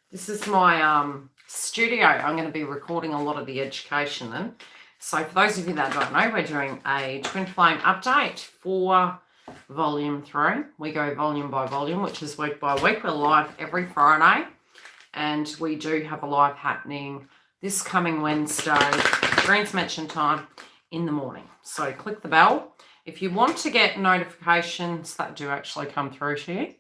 This is my studio. I'm going to be recording a lot of the education in. So for those of you that don't know, we're doing a twin flame update for volume 3. We go volume by volume, which is week by week. We're live every Friday, and we do have a live happening this coming Wednesday, transmission time in the morning. So click the bell. If you want to get notifications that do actually come through to you,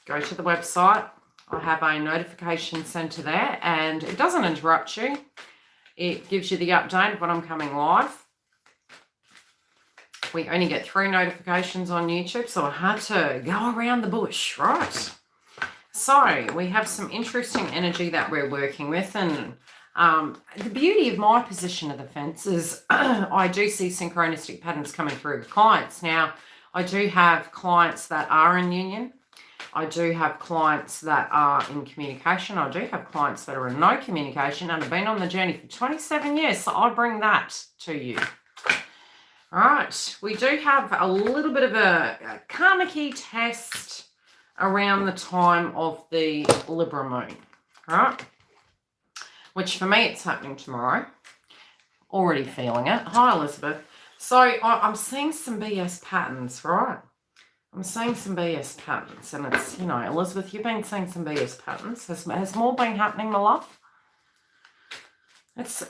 go to the website. I have a notification center there, and it doesn't interrupt you. It gives you the update of when I'm coming live. We only get 3 notifications on YouTube, so I had to go around the bush, right? So we have some interesting energy that we're working with, and the beauty of my position of the fence is I do see synchronistic patterns coming through with clients. Now, I do have clients that are in union. I do have clients that are in communication. I do have clients that are in no communication and have been on the journey for 27 years. So I bring that to you. All right. We do have a little bit of a karmic test around the time of the Libra moon. All right. Which for me, it's happening tomorrow. Already feeling it. Hi, Elizabeth. So I'm seeing some BS patterns, right? I'm seeing some BS patterns, and it's, you know, Elizabeth, you've been seeing some BS patterns. Has more been happening, my love? It's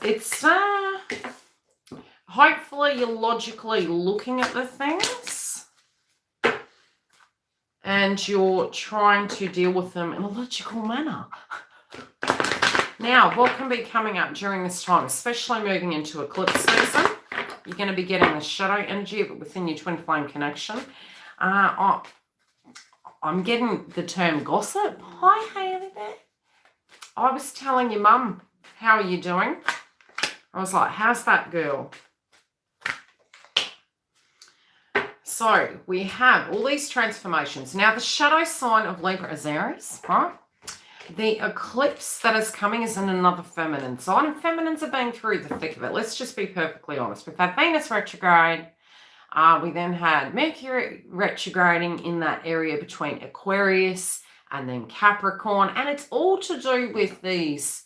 hopefully you're logically looking at the things and you're trying to deal with them in a logical manner. Now, what can be coming up during this time, especially moving into eclipse season? You're going to be getting the shadow energy of it within your twin flame connection. I'm getting the term gossip. Hi, Haley there. I was telling your mum, how are you doing? I was like, how's that girl? So we have all these transformations. Now, the shadow sign of Libra is Aries, right? The eclipse that is coming is in another feminine sign, and feminines are being through the thick of it. Let's just be perfectly honest. We've had Venus retrograde. We then had Mercury retrograding in that area between Aquarius and then Capricorn. And it's all to do with these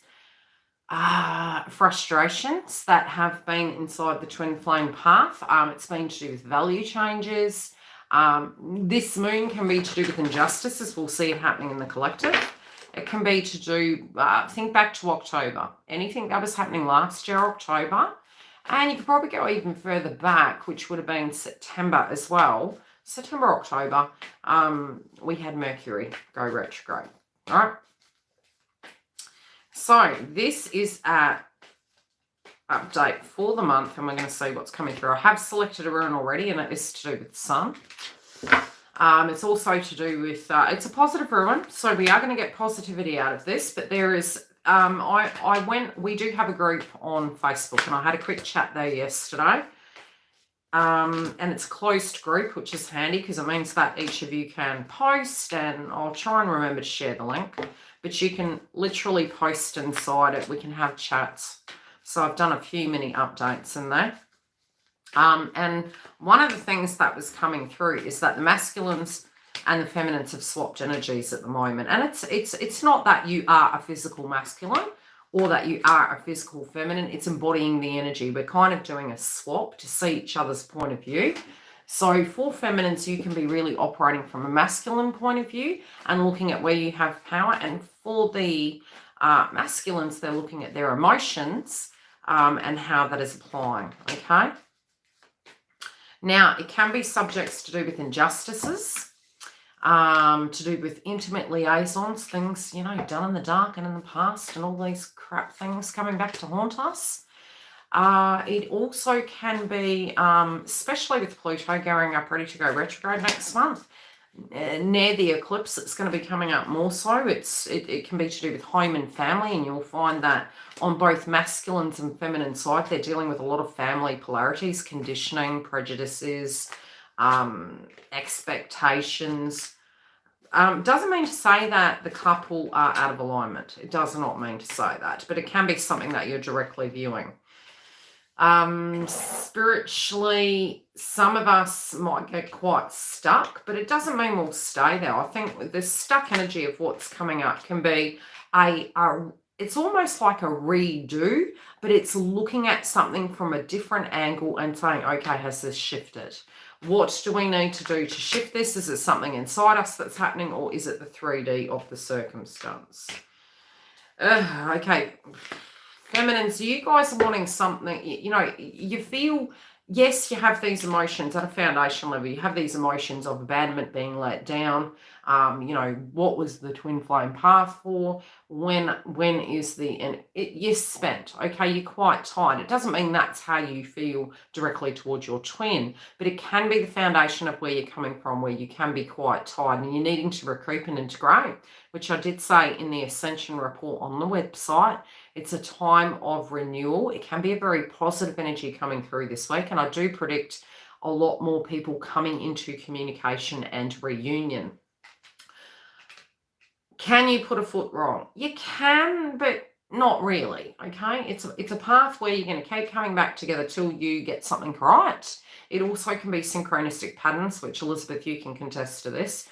frustrations that have been inside the twin flame path. It's been to do with value changes. This moon can be to do with injustice, as we'll see it happening in the collective. It can be to do, think back to October. Anything that was happening last year, October. And you could probably go even further back, which would have been September as well. September, October, we had Mercury go retrograde. All right. So this is an update for the month, and we're going to see what's coming through. I have selected a rune already, and it is to do with the sun. It's also to do with, it's a positive rune, so we are going to get positivity out of this, but there is... we do have a group on Facebook, and I had a quick chat there yesterday. And it's a closed group, which is handy because it means that each of you can post, and I'll try and remember to share the link, but you can literally post inside it. We can have chats. So I've done a few mini updates in there. And one of the things that was coming through is that the masculines and the feminines have swapped energies at the moment. And it's not that you are a physical masculine or that you are a physical feminine. It's embodying the energy. We're kind of doing a swap to see each other's point of view. So for feminines, you can be really operating from a masculine point of view and looking at where you have power. And for the masculines, they're looking at their emotions and how that is applying, okay? Now, it can be subjects to do with injustices, to do with intimate liaisons, things, you know, done in the dark and in the past, and all these crap things coming back to haunt us. It also can be, especially with Pluto going up ready to go retrograde next month, near the eclipse, it's going to be coming up more so. It can be to do with home and family, and you'll find that on both masculines and feminine side, they're dealing with a lot of family polarities, conditioning, prejudices, expectations. Doesn't mean to say that the couple are out of alignment. It does not mean to say that, but it can be something that you're directly viewing. Spiritually, some of us might get quite stuck, but it doesn't mean we'll stay there. I think the stuck energy of what's coming up can be it's almost like a redo, but it's looking at something from a different angle and saying, okay, has this shifted? What do we need to do to shift this? Is it something inside us that's happening, or is it the 3D of the circumstance? Okay. Feminines, you guys are wanting something, you know, you feel, yes, you have these emotions at a foundation level. You have these emotions of abandonment, being let down. You know, what was the twin flame path for? When is the, and you're spent, okay, you're quite tired. It doesn't mean that's how you feel directly towards your twin, but it can be the foundation of where you're coming from, where you can be quite tired and you're needing to recoup and integrate, which I did say in the Ascension report on the website. It's a time of renewal. It can be a very positive energy coming through this week, and I do predict a lot more people coming into communication and reunion. Can you put a foot wrong? You can, but not really, okay? It's a path where you're going to keep coming back together till you get something right. It also can be synchronistic patterns, which, Elizabeth, you can contest to this,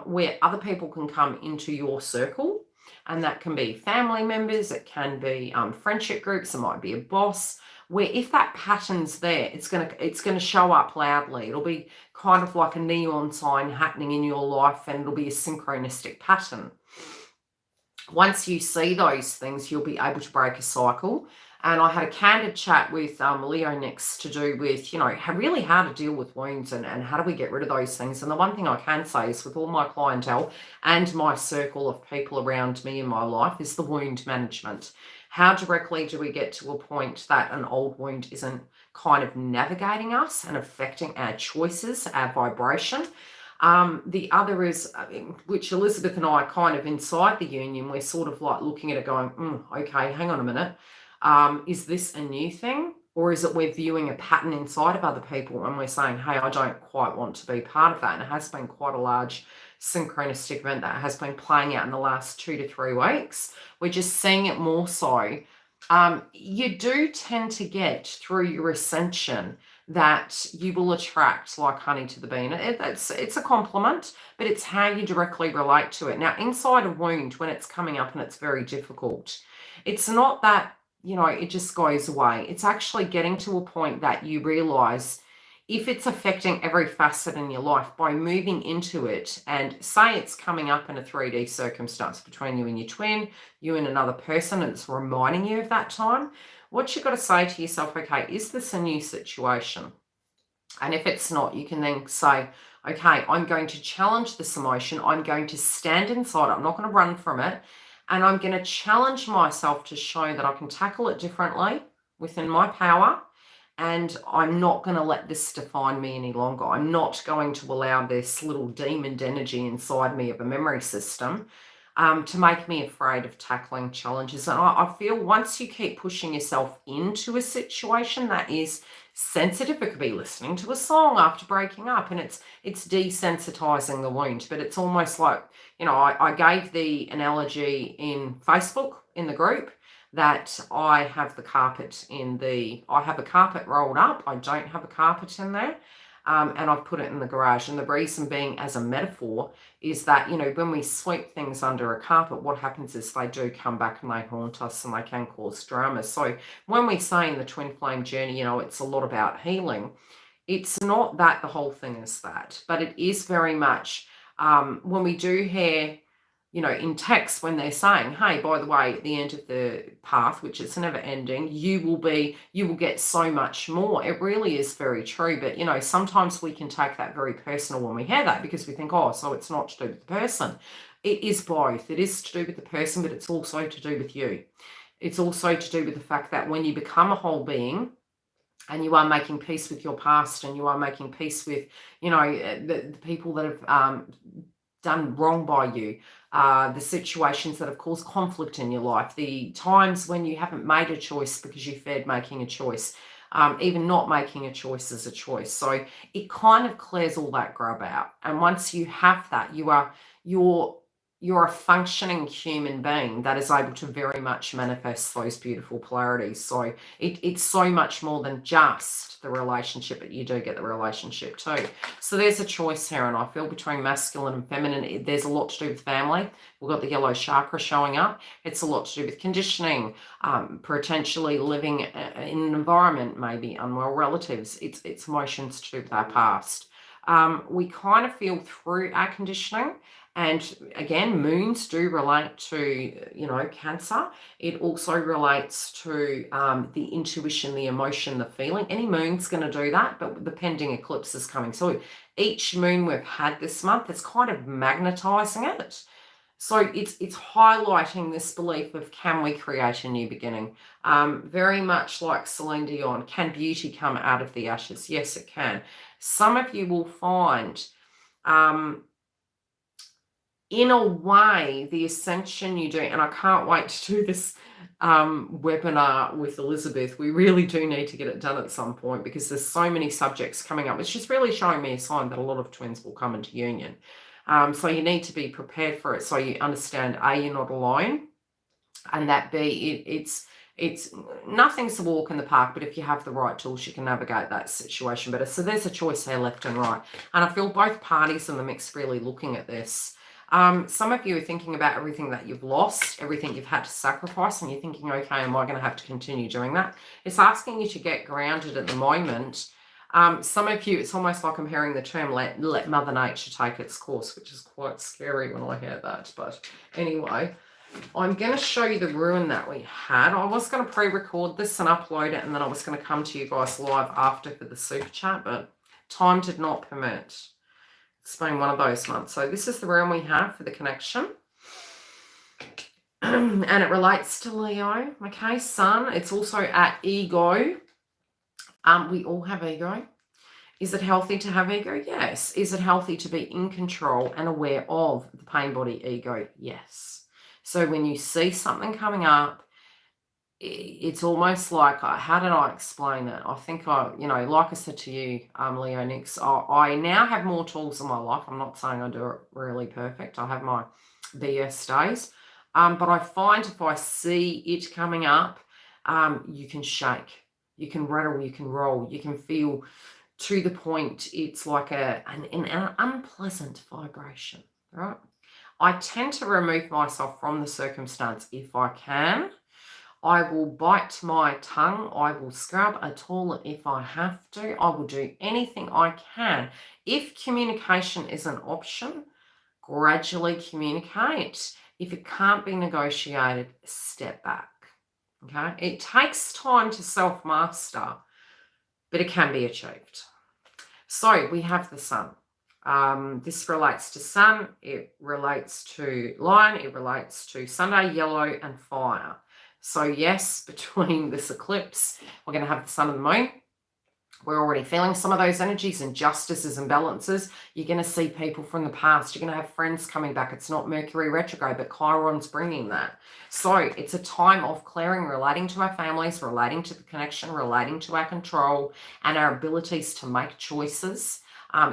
where other people can come into your circle. And that can be family members, it can be friendship groups, it might be a boss, where if that pattern's there, it's gonna show up loudly. It'll be kind of like a neon sign happening in your life, and it'll be a synchronistic pattern. Once you see those things, you'll be able to break a cycle. And I had a candid chat with Leo next to do with, you know, really how to deal with wounds and how do we get rid of those things. And the one thing I can say is with all my clientele and my circle of people around me in my life is the wound management. How directly do we get to a point that an old wound isn't kind of navigating us and affecting our choices, our vibration? The other is, which Elizabeth and I kind of inside the union, we're sort of like looking at it going, okay, hang on a minute. Is this a new thing, or is it we're viewing a pattern inside of other people and we're saying, hey, I don't quite want to be part of that? And it has been quite a large synchronistic event that has been playing out in the last 2 to 3 weeks. We're just seeing it more so. You do tend to get through your ascension that you will attract like honey to the bee. And it's a compliment, but it's how you directly relate to it. Now, inside a wound, when it's coming up and it's very difficult, it's not that, you know, it just goes away. It's actually getting to a point that you realize if it's affecting every facet in your life, by moving into it, and say it's coming up in a 3D circumstance between you and your twin, you and another person, and it's reminding you of that time, what you've got to say to yourself, okay, is this a new situation? And if it's not, you can then say, okay, I'm going to challenge this emotion. I'm going to stand inside it. I'm not going to run from it. And I'm going to challenge myself to show that I can tackle it differently within my power. And I'm not going to let this define me any longer. I'm not going to allow this little demon energy inside me of a memory system to make me afraid of tackling challenges. And I feel once you keep pushing yourself into a situation that is sensitive, it could be listening to a song after breaking up, and it's desensitizing the wound. But it's almost like, you know, I gave the analogy in Facebook in the group that I have the carpet I have a carpet rolled up. I don't have a carpet in there. And I've put it in the garage. And the reason being, as a metaphor, is that, you know, when we sweep things under a carpet, what happens is they do come back and they haunt us and they can cause drama. So when we say in the twin flame journey, you know, it's a lot about healing, it's not that the whole thing is that, but it is very much when we do hear, you know, in text, when they're saying, hey, by the way, at the end of the path, which is never ending, you will get so much more. It really is very true. But, you know, sometimes we can take that very personal when we hear that, because we think, oh, so it's not to do with the person. It is both. It is to do with the person, but it's also to do with you. It's also to do with the fact that when you become a whole being, and you are making peace with your past, and you are making peace with, you know, the people that have done wrong by you, the situations that have caused conflict in your life, the times when you haven't made a choice because you feared making a choice, even not making a choice is a choice. So it kind of clears all that grub out. And once you have that, you're you're a functioning human being that is able to very much manifest those beautiful polarities. So it's so much more than just the relationship, but you do get the relationship too. So there's a choice here, and I feel between masculine and feminine, there's a lot to do with family. We've got the yellow chakra showing up. It's a lot to do with conditioning, potentially living in an environment, maybe unwell relatives. It's emotions to do with our past. We kind of feel through our conditioning. And again, moons do relate to, Cancer. It also relates to the intuition, the emotion, the feeling. Any moon's going to do that, but the pending eclipse is coming. So each moon we've had this month, it's kind of magnetizing it. So it's highlighting this belief of, can we create a new beginning? Very much like Celine Dion, can beauty come out of the ashes? Yes, it can. Some of you will find... in a way, the Ascension you do, and I can't wait to do this webinar with Elizabeth. We really do need to get it done at some point, because there's so many subjects coming up. It's just really showing me a sign that a lot of twins will come into union. So you need to be prepared for it, so you understand, A, you're not alone, and that B, it's nothing's a walk in the park, but if you have the right tools, you can navigate that situation better. So there's a choice there, left and right. And I feel both parties in the mix really looking at this. Some of you are thinking about everything that you've lost, everything you've had to sacrifice, and you're thinking, okay, am I going to have to continue doing that? It's asking you to get grounded at the moment. Some of you, it's almost like I'm hearing the term, let Mother Nature take its course, which is quite scary when I hear that. But anyway, I'm going to show you the Rune that we had. I was going to pre-record this and upload it, and then I was going to come to you guys live after for the super chat, but time did not permit. It's been one of those months. So this is the Rune we have for the connection. And it relates to Leo. Okay, Sun. It's also at ego. We all have ego. Is it healthy to have ego? Yes. Is it healthy to be in control and aware of the pain body ego? Yes. So when you see something coming up, it's almost like, how did I explain it? I think like I said to you, Leo Nix, I now have more tools in my life. I'm not saying I do it really perfect. I have my BS days. But I find if I see it coming up, you can shake, you can rattle, you can roll, you can feel to the point. It's like an unpleasant vibration, right? I tend to remove myself from the circumstance if I can. I will bite my tongue. I will scrub a toilet if I have to. I will do anything I can. If communication is an option, gradually communicate. If it can't be negotiated, step back. Okay? It takes time to self-master, but it can be achieved. So we have the Sun. This relates to Sun. It relates to Lion. It relates to Sunday, yellow, and fire. So yes, between this eclipse, we're going to have the Sun and the Moon. We're already feeling some of those energies, injustices and balances. You're going to see people from the past. You're going to have friends coming back. It's not Mercury retrograde, but Chiron's bringing that. So it's a time of clearing, relating to our families, relating to the connection, relating to our control and our abilities to make choices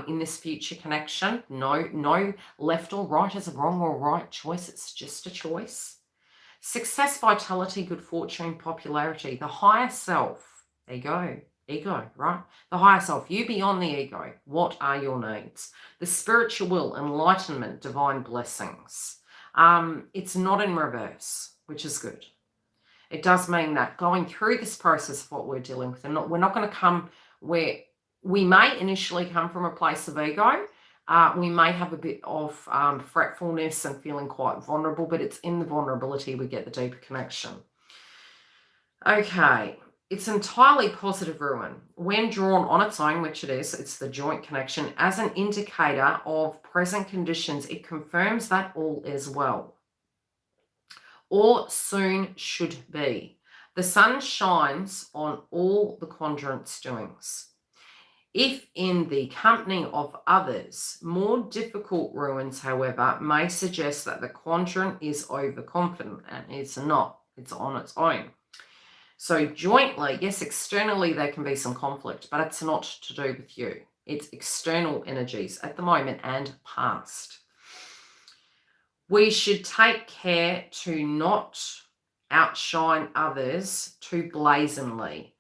in this future connection. No left or right is a wrong or right choice. It's just a choice. Success, vitality, good fortune, popularity, the higher self, ego, right? The higher self, you beyond the ego. What are your needs? The spiritual will, enlightenment, divine blessings. It's not in reverse, which is good. It does mean that going through this process of what we're dealing with, and we're not going to come where we may initially come from a place of ego. We may have a bit of fretfulness and feeling quite vulnerable, but it's in the vulnerability we get the deeper connection. Okay, it's entirely positive Rune. When drawn on its own, which it is, it's the joint connection, as an indicator of present conditions, it confirms that all is well, or soon should be. The sun shines on all the quadrant's doings. If in the company of others, more difficult ruins, however, may suggest that the quadrant is overconfident, and it's not. It's on its own. So jointly, yes, externally there can be some conflict, but it's not to do with you. It's external energies at the moment and past. We should take care to not outshine others too blazingly.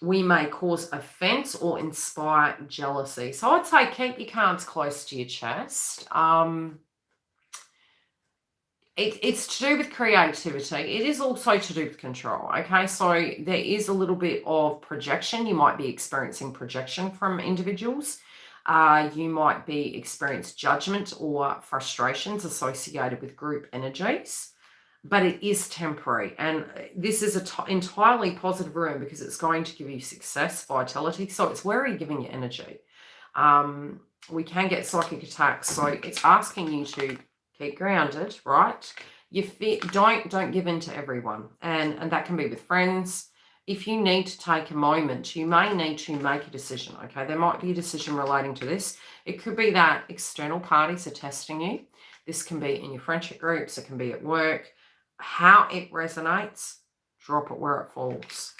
We may cause offense or inspire jealousy. So I'd say keep your cards close to your chest. It's to do with creativity. It is also to do with control. Okay, so there is a little bit of projection. You might be experiencing projection from individuals. You might be experiencing judgment or frustrations associated with group energies. But it is temporary, and this is an entirely positive room because it's going to give you success, vitality. So it's where are you giving your energy? We can get psychic attacks, so it's asking you to keep grounded, right? Don't give in to everyone, and that can be with friends. If you need to take a moment, you may need to make a decision. Okay, there might be a decision relating to this. It could be that external parties are testing you. This can be in your friendship groups. It can be at work. How it resonates, drop it where it falls.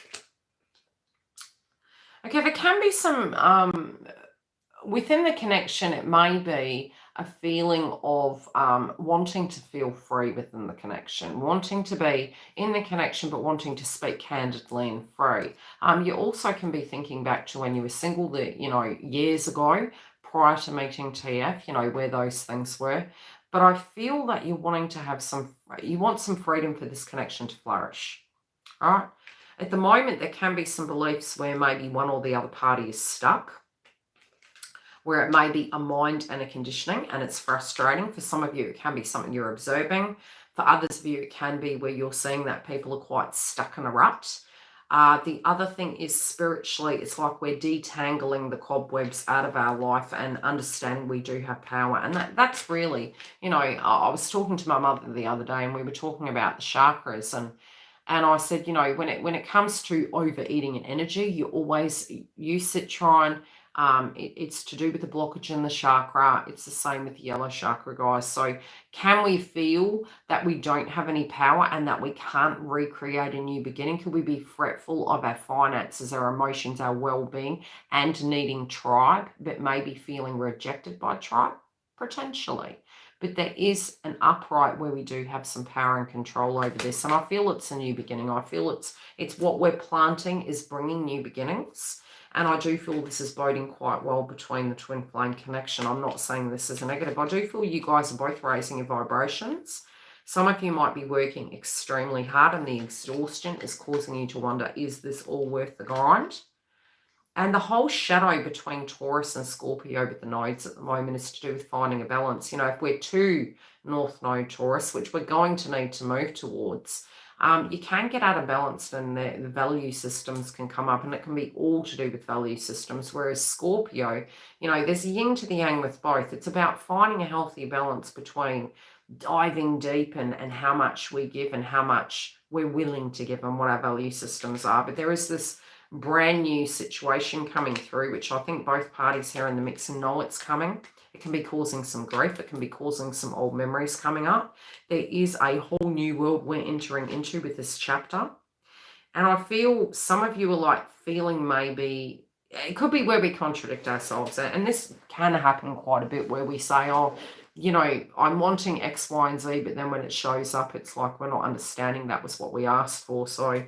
Okay, there can be some, within the connection, it may be a feeling of wanting to feel free within the connection, wanting to be in the connection, but wanting to speak candidly and free. You also can be thinking back to when you were single, years ago, prior to meeting TF, where those things were. But I feel that you're wanting to have you want some freedom for this connection to flourish. All right. At the moment, there can be some beliefs where maybe one or the other party is stuck, where it may be a mind and a conditioning, and it's frustrating. For some of you, it can be something you're observing. For others of you, it can be where you're seeing that people are quite stuck in a rut. The other thing is spiritually, it's like we're detangling the cobwebs out of our life and understanding we do have power. And that's really, I was talking to my mother the other day and we were talking about the chakras, and I said, when it comes to overeating and energy, you sit trying. It's to do with the blockage in the chakra. It's the same with the yellow chakra, guys. So can we feel that we don't have any power and that we can't recreate a new beginning? Could we be fretful of our finances, our emotions, our well-being, and needing tribe, but maybe feeling rejected by tribe? Potentially. But there is an upright where we do have some power and control over this. And I feel it's a new beginning. I feel it's what we're planting is bringing new beginnings. And I do feel this is boding quite well between the twin flame connection. I'm not saying this is a negative. I do feel you guys are both raising your vibrations. Some of you might be working extremely hard and the exhaustion is causing you to wonder, is this all worth the grind? And the whole shadow between Taurus and Scorpio with the nodes at the moment is to do with finding a balance. If we're two North Node Taurus, which we're going to need to move towards, you can get out of balance and the value systems can come up, and it can be all to do with value systems. Whereas Scorpio, there's a yin to the yang with both. It's about finding a healthy balance between diving deep and how much we give and how much we're willing to give and what our value systems are. But there is this brand new situation coming through, which I think both parties here in the mix know it's coming. It can be causing some grief. It can be causing some old memories coming up. There is a whole new world we're entering into with this chapter. And I feel some of you are like feeling maybe, it could be where we contradict ourselves. And this can happen quite a bit where we say, oh, I'm wanting X, Y, and Z. But then when it shows up, it's like we're not understanding that was what we asked for. So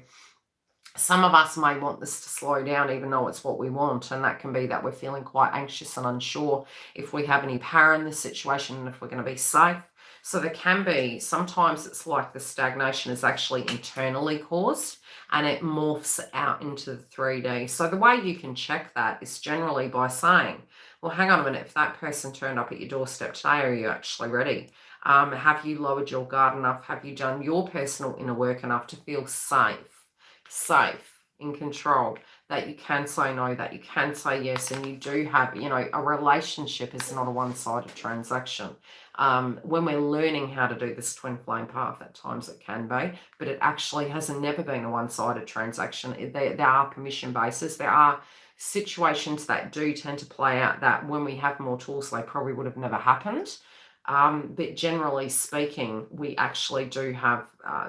some of us may want this to slow down even though it's what we want, and that can be that we're feeling quite anxious and unsure if we have any power in this situation and if we're going to be safe. So there can be, sometimes it's like the stagnation is actually internally caused and it morphs out into the 3D. So the way you can check that is generally by saying, well, hang on a minute, if that person turned up at your doorstep today, are you actually ready? Have you lowered your guard enough? Have you done your personal inner work enough to feel safe, in control, that you can say no, that you can say yes, and you do have, a relationship is not a one-sided transaction. When we're learning how to do this twin flame path, at times it can be, but it actually has never been a one-sided transaction. There are permission bases. There are situations that do tend to play out that when we have more tools, they probably would have never happened. But generally speaking, we actually do have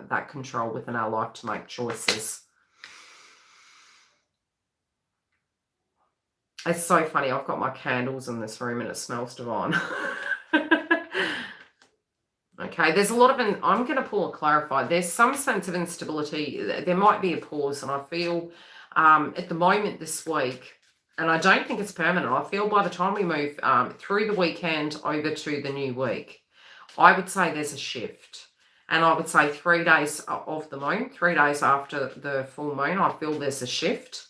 that control within our life to make choices. It's so funny. I've got my candles in this room and it smells divine. Okay, there's a lot of, I'm going to pull and clarify. There's some sense of instability. There might be a pause, and I feel at the moment this week, and I don't think it's permanent. I feel by the time we move through the weekend over to the new week, I would say there's a shift. And I would say 3 days of the moon, 3 days after the full moon, I feel there's a shift.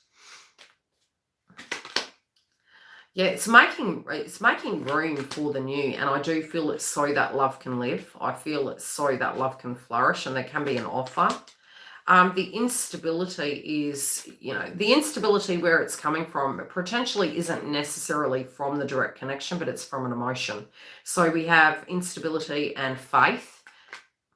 Yeah, it's making room for the new, and I do feel it's so that love can live. I feel it's so that love can flourish, and there can be an offer. The instability is, the instability where it's coming from potentially isn't necessarily from the direct connection, but it's from an emotion. So we have instability and faith,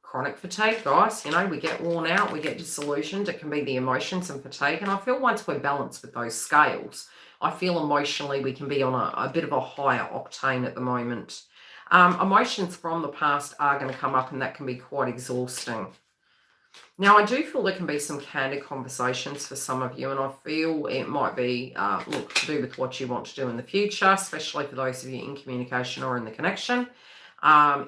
chronic fatigue, guys. We get worn out, we get disillusioned. It can be the emotions and fatigue. And I feel once we're balanced with those scales, I feel emotionally we can be on a bit of a higher octane at the moment. Emotions from the past are going to come up, and that can be quite exhausting. Now, I do feel there can be some candid conversations for some of you, and I feel it might be, to do with what you want to do in the future, especially for those of you in communication or in the connection.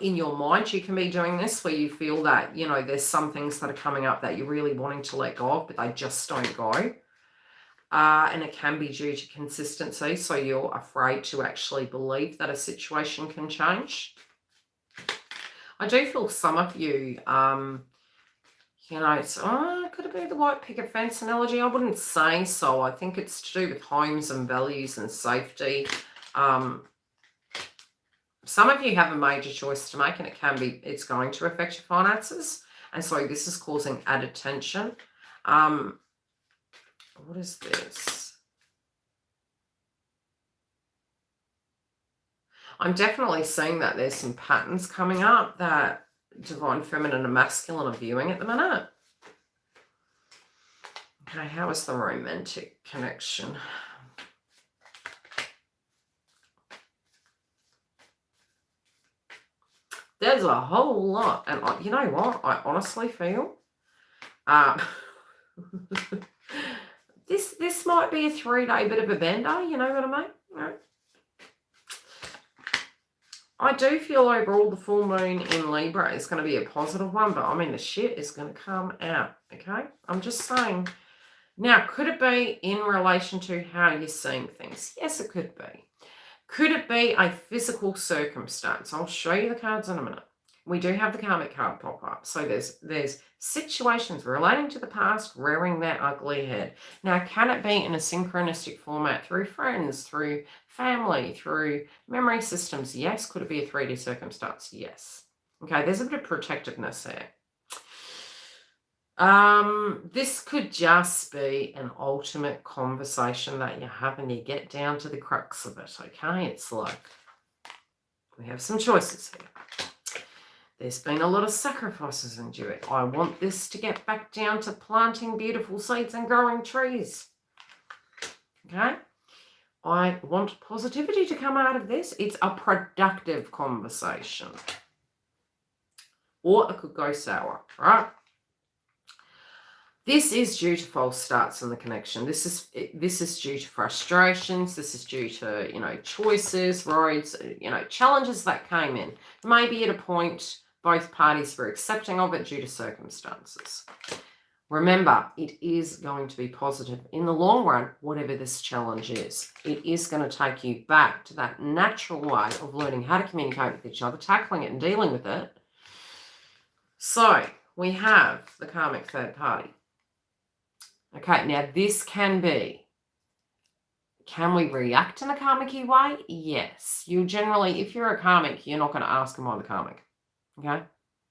In your mind, you can be doing this where you feel that, there's some things that are coming up that you're really wanting to let go of, but they just don't go. And it can be due to consistency, so you're afraid to actually believe that a situation can change. I do feel some of you, could it be the white picket fence analogy? I wouldn't say so. I think it's to do with homes and values and safety. Some of you have a major choice to make, and it's going to affect your finances. And so this is causing added tension. What is this? I'm definitely seeing that there's some patterns coming up that divine feminine and masculine are viewing at the minute. Okay, how is the romantic connection? There's a whole lot. And you know what? I honestly feel this might be a 3-day bit of a bender, you know what I mean? I do feel overall the full moon in Libra is going to be a positive one, but I mean the shit is going to come out, okay? I'm just saying. Now, could it be in relation to how you're seeing things? Yes, it could be. Could it be a physical circumstance? I'll show you the cards in a minute. We do have the karmic card pop up. So there's situations relating to the past rearing their ugly head. Now, can it be in a synchronistic format through friends, through family, through memory systems? Yes. Could it be a 3D circumstance? Yes. Okay, there's a bit of protectiveness there. This could just be an ultimate conversation that you're having to get down to the crux of it, okay? It's like we have some choices here. There's been a lot of sacrifices endured. I want this to get back down to planting beautiful seeds and growing trees, okay? I want positivity to come out of this. It's a productive conversation. Or it could go sour, right? This is due to false starts in the connection. This is due to frustrations. This is due to, choices, roads, challenges that came in. Maybe at a point, both parties were accepting of it due to circumstances. Remember, it is going to be positive in the long run, whatever this challenge is. It is going to take you back to that natural way of learning how to communicate with each other, tackling it and dealing with it. So we have the karmic third party. Okay, now this can be, can we react in a karmic-y way? Yes. You generally, if you're a karmic, you're not going to ask them why the karmic. Okay?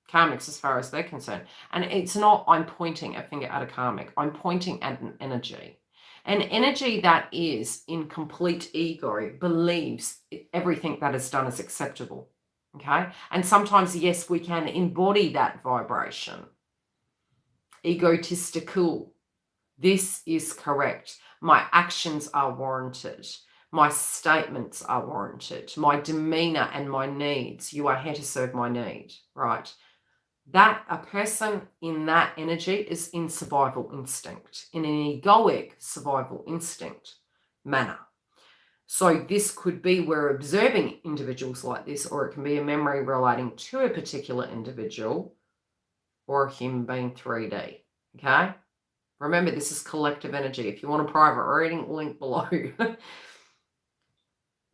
Karmics as far as they're concerned. And it's not, I'm pointing a finger at a karmic. I'm pointing at an energy. An energy that is in complete ego, believes everything that is done is acceptable. Okay? And sometimes, yes, we can embody that vibration. Egotistical. This is correct. My actions are warranted. My statements are warranted. My demeanor and my needs. You are here to serve my need, right? That a person in that energy is in survival instinct, in an egoic survival instinct manner. So this could be we're observing individuals like this, or it can be a memory relating to a particular individual or a human being 3D, okay? Remember, this is collective energy. If you want a private reading, link below.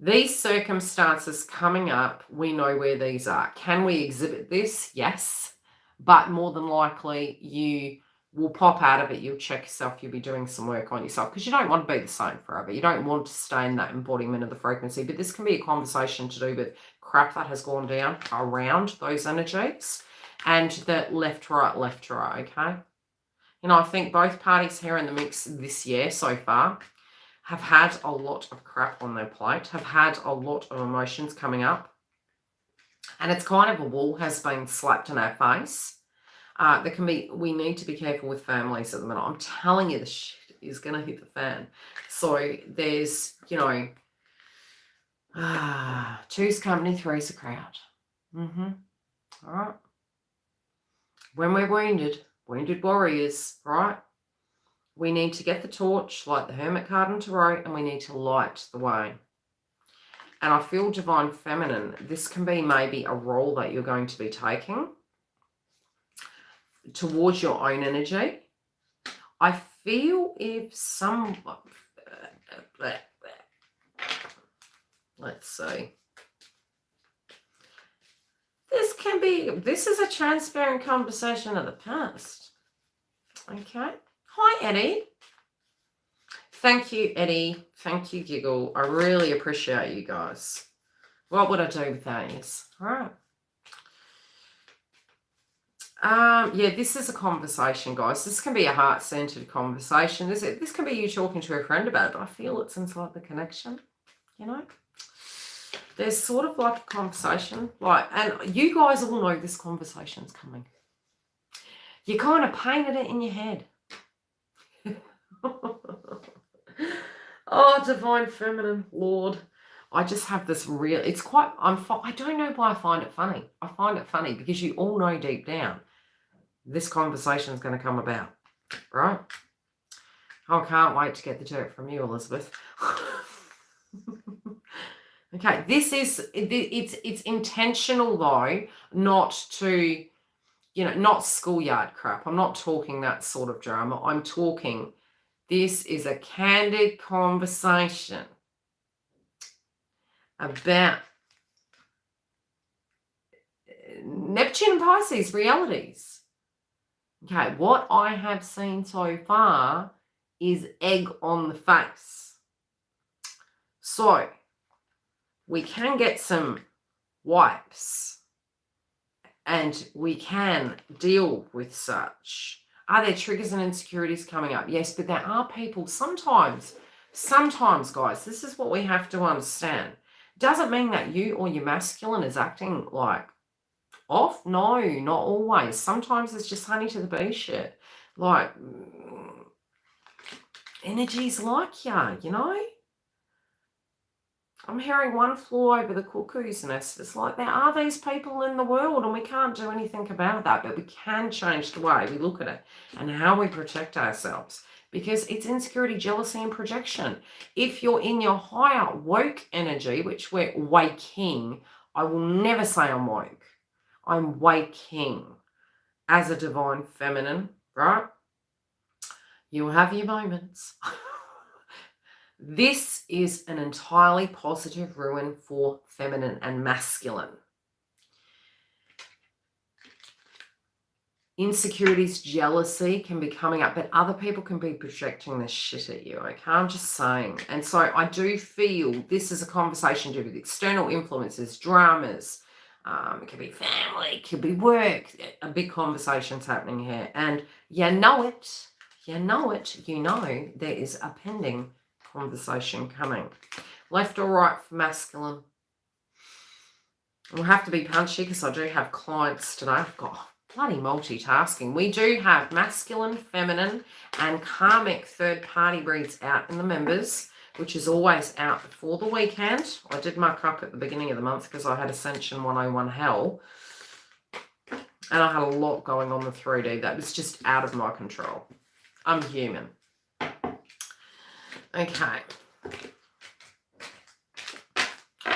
These circumstances coming up, we know where these are. Can we exhibit this? Yes. But more than likely, you will pop out of it. You'll check yourself. You'll be doing some work on yourself because you don't want to be the same forever. You don't want to stay in that embodiment of the frequency. But this can be a conversation to do with crap that has gone down around those energies and the left, right, okay? You know, I think both parties here in the mix this year so far have had a lot of crap on their plate, have had a lot of emotions coming up. And it's kind of a wall has been slapped in our face. There can be, we need to be careful with families at the minute. I'm telling you, the shit is going to hit the fan. So there's, you know, 2's company, 3's a crowd. All right. When we're wounded warriors, right? We need to get the torch, like the Hermit card in Tarot, and we need to light the way. And I feel Divine Feminine, this can be maybe a role that you're going to be taking towards your own energy. I feel if some... Let's see. This is a transparent conversation of the past. Okay. Hi, Eddie. Thank you, Eddie. Thank you, Giggle. I really appreciate you guys. What would I do without you? All right. Yeah, this is a conversation, guys. This can be a heart-centered conversation. This can be you talking to a friend about it, but I feel it's inside the connection, you know? There's sort of like a conversation, and you guys all know this conversation's coming. You kind of painted it in your head. Oh, Divine Feminine, Lord. I just have this real, it's quite, I don't know why I find it funny. I find it funny because you all know deep down this conversation is going to come about, right? I can't wait to get the dirt from you, Elizabeth. Okay, this is, it's intentional though, not to, you know, not schoolyard crap. I'm not talking that sort of drama. I'm talking, this is a candid conversation about Neptune and Pisces realities. Okay, what I have seen so far is egg on the face. So, we can get some wipes and we can deal with such. Are there triggers and insecurities coming up? Yes, but there are people sometimes, guys, this is what we have to understand. Doesn't mean that you or your masculine is acting like off. No, not always. Sometimes it's just honey to the bee shit. Like, energy's like ya, you know? I'm hearing one flew over the cuckoo's nest. It's like there are these people in the world and we can't do anything about that, but we can change the way we look at it and how we protect ourselves because it's insecurity, jealousy, and projection. If you're in your higher woke energy, which we're waking, I will never say I'm woke. I'm waking as a Divine Feminine, right? You'll have your moments. This is an entirely positive rune for feminine and masculine. Insecurities, jealousy can be coming up, but other people can be projecting this shit at you, okay? I'm just saying. And so I do feel this is a conversation to do with external influences, dramas. It could be family, it could be work. A big conversation's happening here. And you know it, you know there is a pending conversation coming. Left or right for masculine? We'll have to be punchy because I do have clients today. I've got bloody multitasking. We do have masculine, feminine, and karmic third-party reads out in the members, which is always out before the weekend. I did muck up at the beginning of the month because I had Ascension 101 hell. And I had a lot going on the 3D that was just out of my control. I'm human. Okay.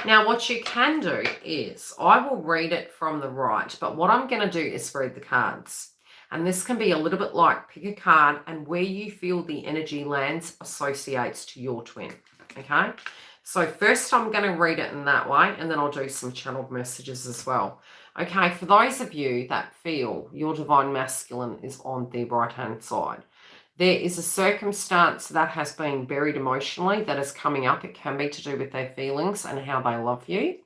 Now, what you can do is, I will read it from the right, but what I'm going to do is read the cards. And this can be a little bit like pick a card and where you feel the energy lands associates to your twin, okay? So first I'm going to read it in that way, and then I'll do some channeled messages as well. Okay, for those of you that feel your divine masculine is on the right-hand side, there is a circumstance that has been buried emotionally that is coming up. It can be to do with their feelings and how they love you.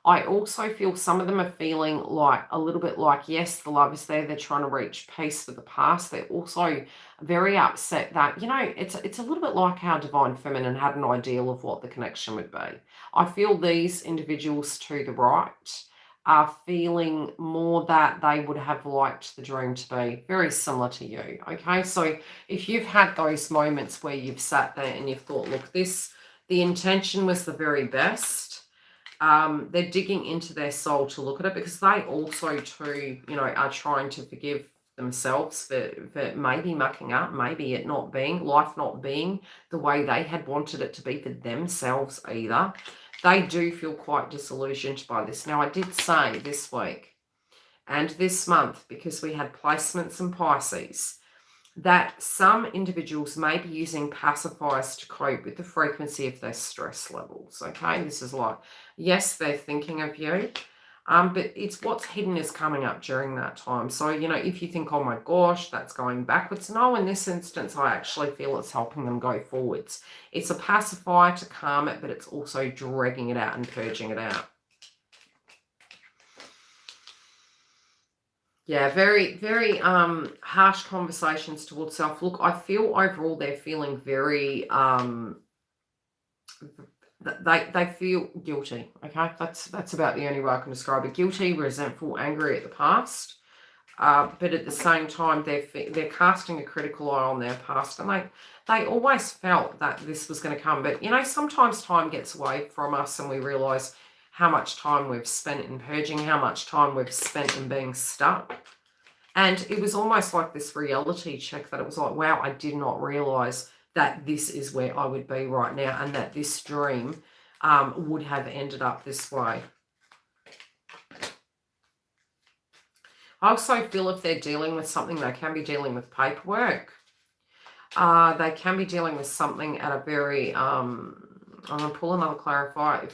I also feel some of them are feeling like a little bit like, yes, the love is there. They're trying to reach peace with the past. They're also very upset that, you know, it's a little bit like how Divine Feminine had an ideal of what the connection would be. I feel these individuals to the right are feeling more that they would have liked the dream to be very similar to you. Okay, so if you've had those moments where you've sat there and you've thought, look, the intention was the very best. They're digging into their soul to look at it, because they also too, you know, are trying to forgive themselves for maybe mucking up, maybe it not being, life not being the way they had wanted it to be for themselves either. They do feel quite disillusioned by this. Now, I did say this week and this month, because we had placements in Pisces, that some individuals may be using pacifiers to cope with the frequency of their stress levels, okay? This is like, yes, they're thinking of you, but it's what's hidden is coming up during that time. So, you know, if you think, oh my gosh, that's going backwards, no, in this instance, I actually feel it's helping them go forwards. It's a pacifier to calm it, but it's also dragging it out and purging it out. Yeah, very, very harsh conversations towards self. Look, I feel overall they're feeling very, they feel guilty, okay? That's about the only way I can describe it. Guilty, resentful, angry at the past. But at the same time, they're casting a critical eye on their past. And they always felt that this was going to come. But, you know, sometimes time gets away from us and we realise how much time we've spent in purging, how much time we've spent in being stuck. And it was almost like this reality check that it was like, wow, I did not realise that this is where I would be right now, and that this dream would have ended up this way. I also feel if they're dealing with something, they can be dealing with paperwork. They can be dealing with something at a very... I'm going to pull another clarifier.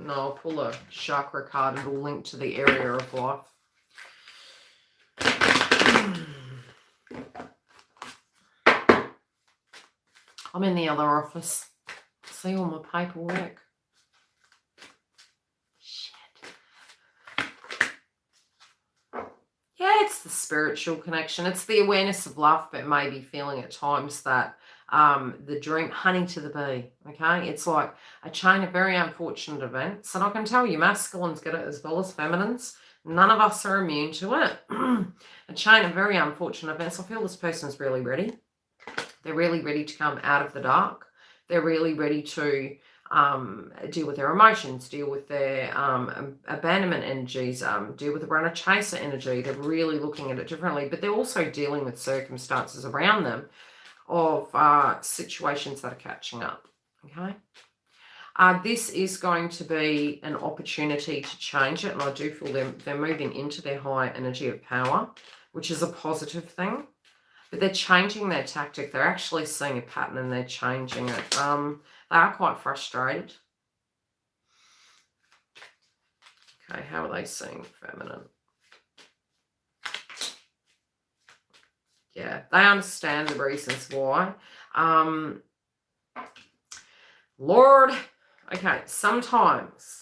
I'll pull a chakra card. It'll link to the area of life. I'm in the other office. See all my paperwork. Shit. Yeah, it's the spiritual connection. It's the awareness of love, but maybe feeling at times that the dream, honey to the bee, okay? It's like a chain of very unfortunate events. And I can tell you, masculines get it as well as feminines. None of us are immune to it. A chain of very unfortunate events. I feel this person is really ready. They're really ready to come out of the dark. They're really ready to deal with their emotions, deal with their abandonment energies, deal with the runner chaser energy. They're really looking at it differently, but they're also dealing with circumstances around them of situations that are catching up, okay? This is going to be an opportunity to change it, and I do feel they're moving into their higher energy of power, which is a positive thing. But they're changing their tactic. They're actually seeing a pattern and they're changing it. They are quite frustrated. Okay, how are they seeing feminine? Yeah, they understand the reasons why. Lord, okay, sometimes...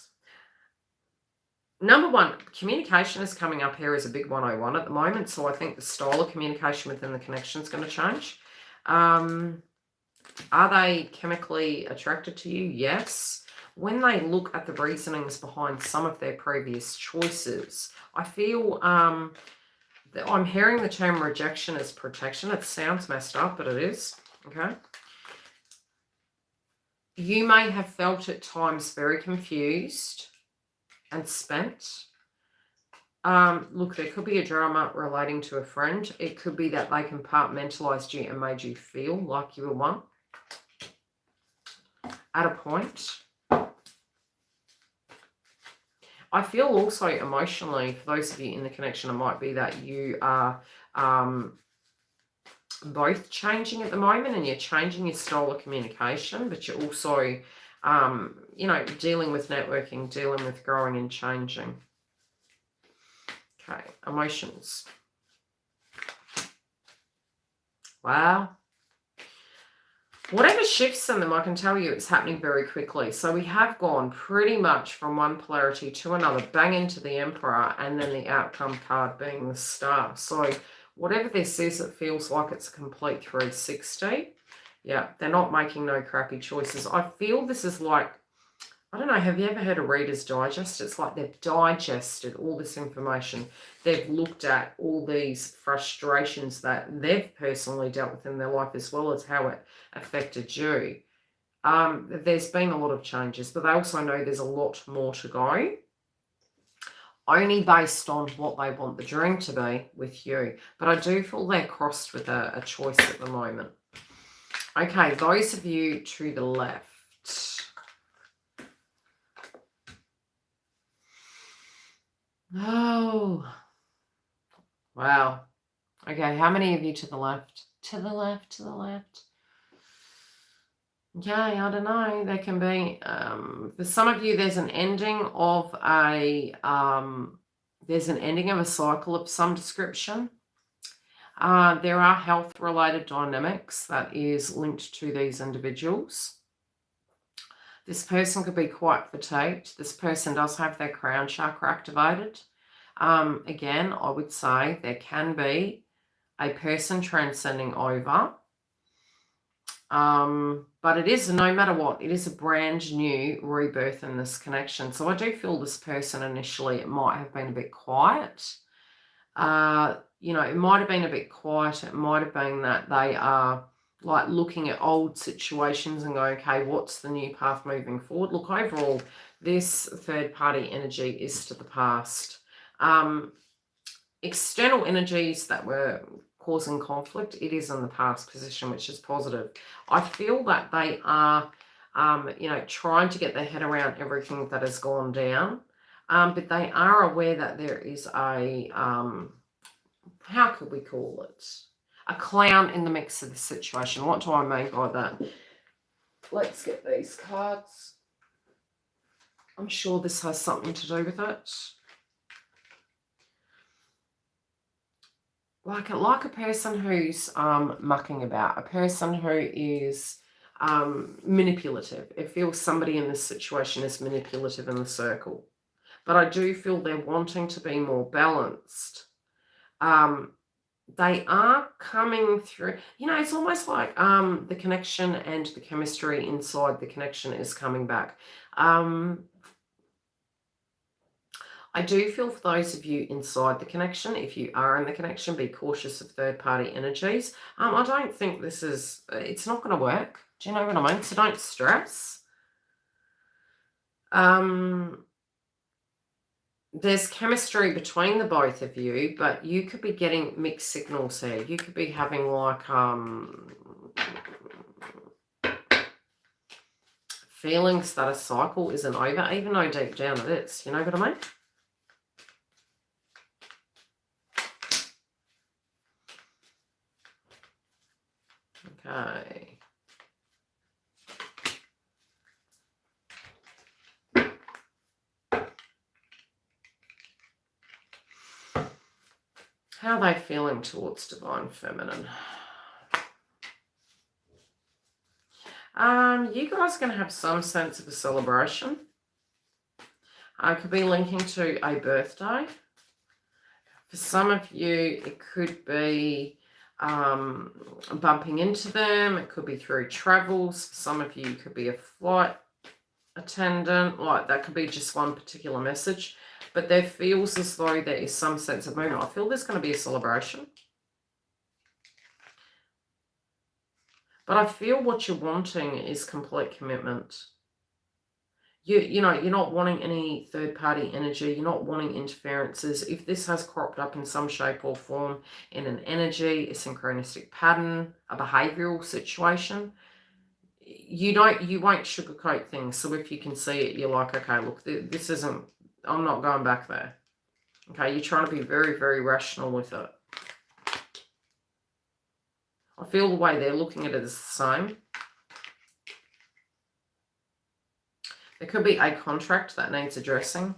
Number one, communication is coming up here as a big 101 at the moment. So I think the style of communication within the connection is going to change. Are they chemically attracted to you? Yes. When they look at the reasonings behind some of their previous choices, I feel that I'm hearing the term rejection as protection. It sounds messed up, but it is. Okay. You may have felt at times very confused and spent. Look, there could be a drama relating to a friend. It could be that they compartmentalized you and made you feel like you were one at a point. I feel also emotionally, for those of you in the connection, it might be that you are both changing at the moment, and you're changing your style of communication, but you're also, you know, dealing with networking, dealing with growing and changing. Okay, emotions. Wow. Whatever shifts in them, I can tell you it's happening very quickly. So we have gone pretty much from one polarity to another, bang into the Emperor, and then the outcome card being the Star. So whatever this is, it feels like it's a complete 360. Yeah, they're not making no crappy choices. I feel this is like, I don't know, have you ever heard of Reader's Digest? It's like they've digested all this information. They've looked at all these frustrations that they've personally dealt with in their life, as well as how it affected you. There's been a lot of changes, but they also know there's a lot more to go, only based on what they want the dream to be with you. But I do feel they're crossed with a choice at the moment. Okay, those of you to the left. Oh, wow. Okay, how many of you to the left? To the left, to the left. Okay, I don't know. There can be, for some of you, there's an ending of a, cycle of some description. There are health-related dynamics that is linked to these individuals. This person could be quite fatigued. This person does have their crown chakra activated. Again, I would say there can be a person transcending over. But it is, no matter what, it is a brand new rebirth in this connection. So I do feel this person initially, it might have been a bit quiet. You know, it might have been a bit quiet. It might have been that they are like looking at old situations and going, okay, what's the new path moving forward? Look, overall, this third party energy is to the past. External energies that were causing conflict, it is in the past position, which is positive. I feel that they are, you know, trying to get their head around everything that has gone down. But they are aware that there is a, how could we call it? A clown in the mix of the situation. What do I mean by that? Let's get these cards. I'm sure this has something to do with it. Like a person who's mucking about, a person who is manipulative. It feels somebody in this situation is manipulative in the circle. But I do feel they're wanting to be more balanced. They are coming through. You know, it's almost like the connection and the chemistry inside the connection is coming back. I do feel for those of you inside the connection, if you are in the connection, be cautious of third-party energies. I don't think this is, it's not going to work. Do you know what I mean? So don't stress. There's chemistry between the both of you, but you could be getting mixed signals here. You could be having like feelings that a cycle isn't over, even though deep down it is. You know what I mean? Okay. How are they feeling towards Divine Feminine? You guys are going to have some sense of a celebration. It could be linking to a birthday. For some of you, it could be bumping into them. It could be through travels. For some of you, it could be a flight attendant. Like that could be just one particular message. But there feels as though there is some sense of movement. I feel there's going to be a celebration. But I feel what you're wanting is complete commitment. You know, you're not wanting any third-party energy. You're not wanting interferences. If this has cropped up in some shape or form in an energy, a synchronistic pattern, a behavioural situation, you won't sugarcoat things. So if you can see it, you're like, okay, look, this isn't, I'm not going back there. Okay, you're trying to be very, very rational with it. I feel the way they're looking at it is the same. There could be a contract that needs addressing.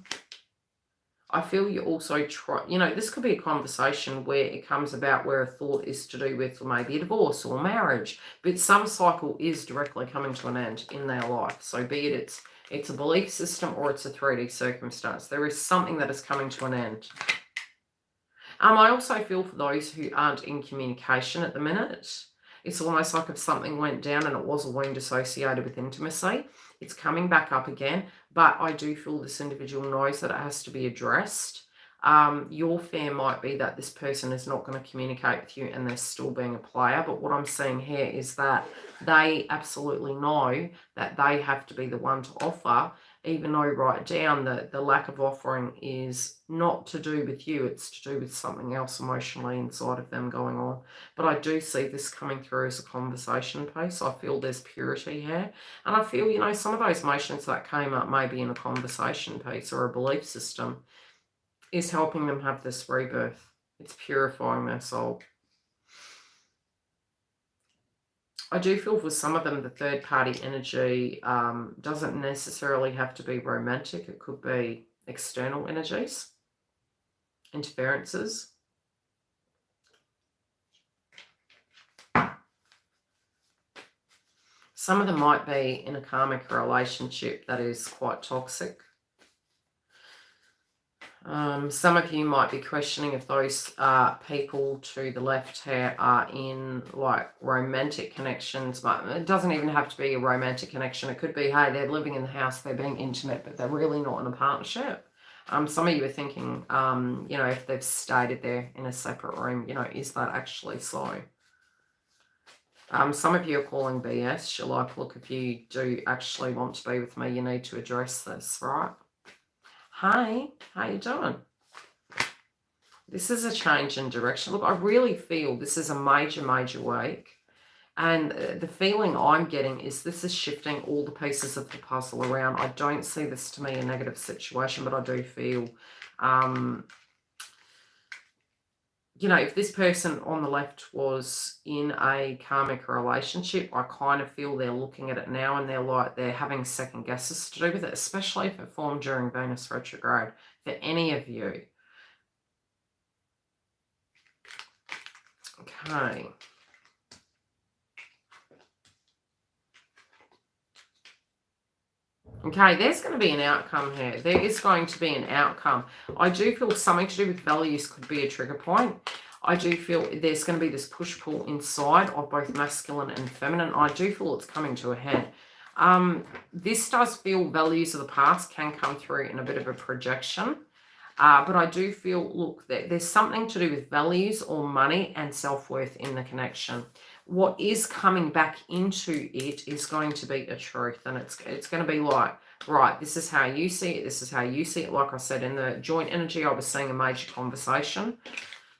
I feel you also try, you know, this could be a conversation where it comes about where a thought is to do with maybe a divorce or marriage, but some cycle is directly coming to an end in their life. So be it it's a belief system or it's a 3D circumstance. There is something that is coming to an end. I also feel for those who aren't in communication at the minute, it's almost like if something went down and it was a wound associated with intimacy, it's coming back up again. But I do feel this individual knows that it has to be addressed. Your fear might be that this person is not going to communicate with you and they're still being a player. But what I'm seeing here is that they absolutely know that they have to be the one to offer, even though right down the lack of offering is not to do with you, it's to do with something else emotionally inside of them going on. But I do see this coming through as a conversation piece. I feel there's purity here. And I feel, you know, some of those emotions that came up maybe in a conversation piece or a belief system is helping them have this rebirth. It's purifying their soul. I do feel for some of them, the third party energy doesn't necessarily have to be romantic. It could be external energies, interferences. Some of them might be in a karmic relationship that is quite toxic. Some of you might be questioning if those people to the left here are in like romantic connections, but it doesn't even have to be a romantic connection. It could be, hey, they're living in the house, they're being intimate, but they're really not in a partnership. Some of you are thinking, you know, if they've stayed there in a separate room, you know, is that actually so? Some of you are calling BS. You're like, look, if you do actually want to be with me, you need to address this, right? Hi, how you doing? This is a change in direction. Look, I really feel this is a major, major week. And the feeling I'm getting is this is shifting all the pieces of the puzzle around. I don't see this to me a negative situation, but I do feel, you know, if this person on the left was in a karmic relationship, I kind of feel they're looking at it now and they're like, they're having second guesses to do with it, especially if it formed during Venus retrograde. For any of you. Okay. Okay, there's going to be an outcome here. There is going to be an outcome. I do feel something to do with values could be a trigger point. I do feel there's going to be this push-pull inside of both masculine and feminine. I do feel it's coming to a head. This does feel values of the past can come through in a bit of a projection. But I do feel, look, there's something to do with values or money and self-worth in the connection. What is coming back into it is going to be a truth. And it's going to be like, right, this is how you see it. This is how you see it. Like I said, in the joint energy, I was seeing a major conversation.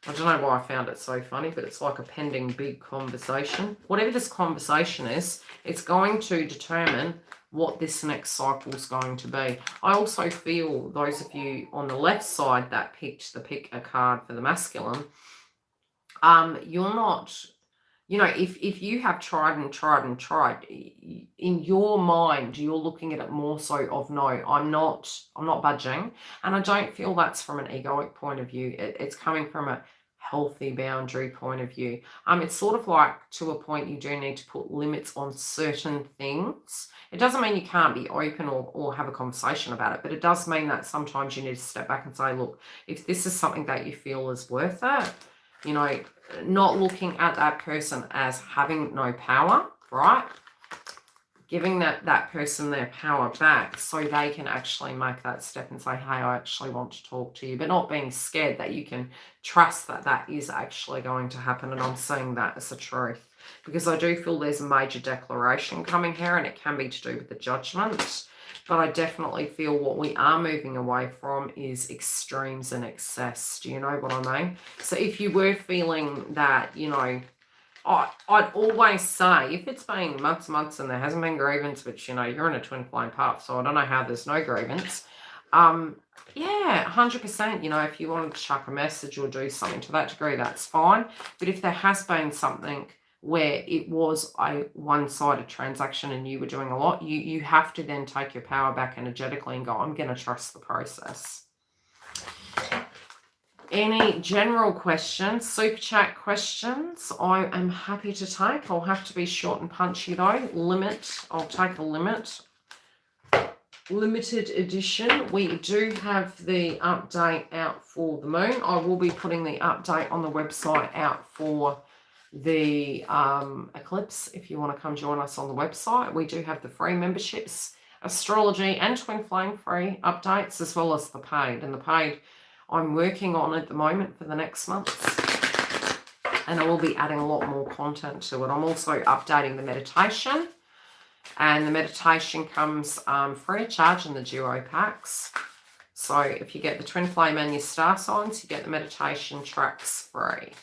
I don't know why I found it so funny, but it's like a pending big conversation. Whatever this conversation is, it's going to determine what this next cycle is going to be. I also feel those of you on the left side that picked pick a card for the masculine, you're not, you know, if you have tried and tried and tried, in your mind, you're looking at it more so of, no, I'm not budging. And I don't feel that's from an egoic point of view. It's coming from a healthy boundary point of view. It's sort of like, to a point, you do need to put limits on certain things. It doesn't mean you can't be open or have a conversation about it, but it does mean that sometimes you need to step back and say, look, if this is something that you feel is worth it, you know, not looking at that person as having no power, right? Giving that person their power back so they can actually make that step and say, hey, I actually want to talk to you, but not being scared, that you can trust that that is actually going to happen. And I'm seeing that as a truth, because I do feel there's a major declaration coming here, and it can be to do with the judgment. But I definitely feel what we are moving away from is extremes and excess. Do you know what I mean? So if you were feeling that, you know, I'd always say, if it's been months and there hasn't been grievance, which, you know, you're in a twin flame path, so I don't know how there's no grievance. Yeah, 100%. You know, if you wanted to chuck a message or do something to that degree, that's fine. But if there has been something where it was a one-sided transaction and you were doing a lot, you have to then take your power back energetically and go, I'm going to trust the process. Any general questions, super chat questions, I am happy to take. I'll have to be short and punchy though. I'll take a limited edition. We do have the update out for the moon. I will be putting the update on the website out for the eclipse. If you want to come join us on the website, we do have the free memberships, astrology and twin flame free updates, as well as the paid. And the paid I'm working on at the moment for the next month, and I will be adding a lot more content to it. I'm also updating the meditation, and the meditation comes free of charge in the duo packs. So if you get the twin flame and your star signs, you get the meditation tracks free.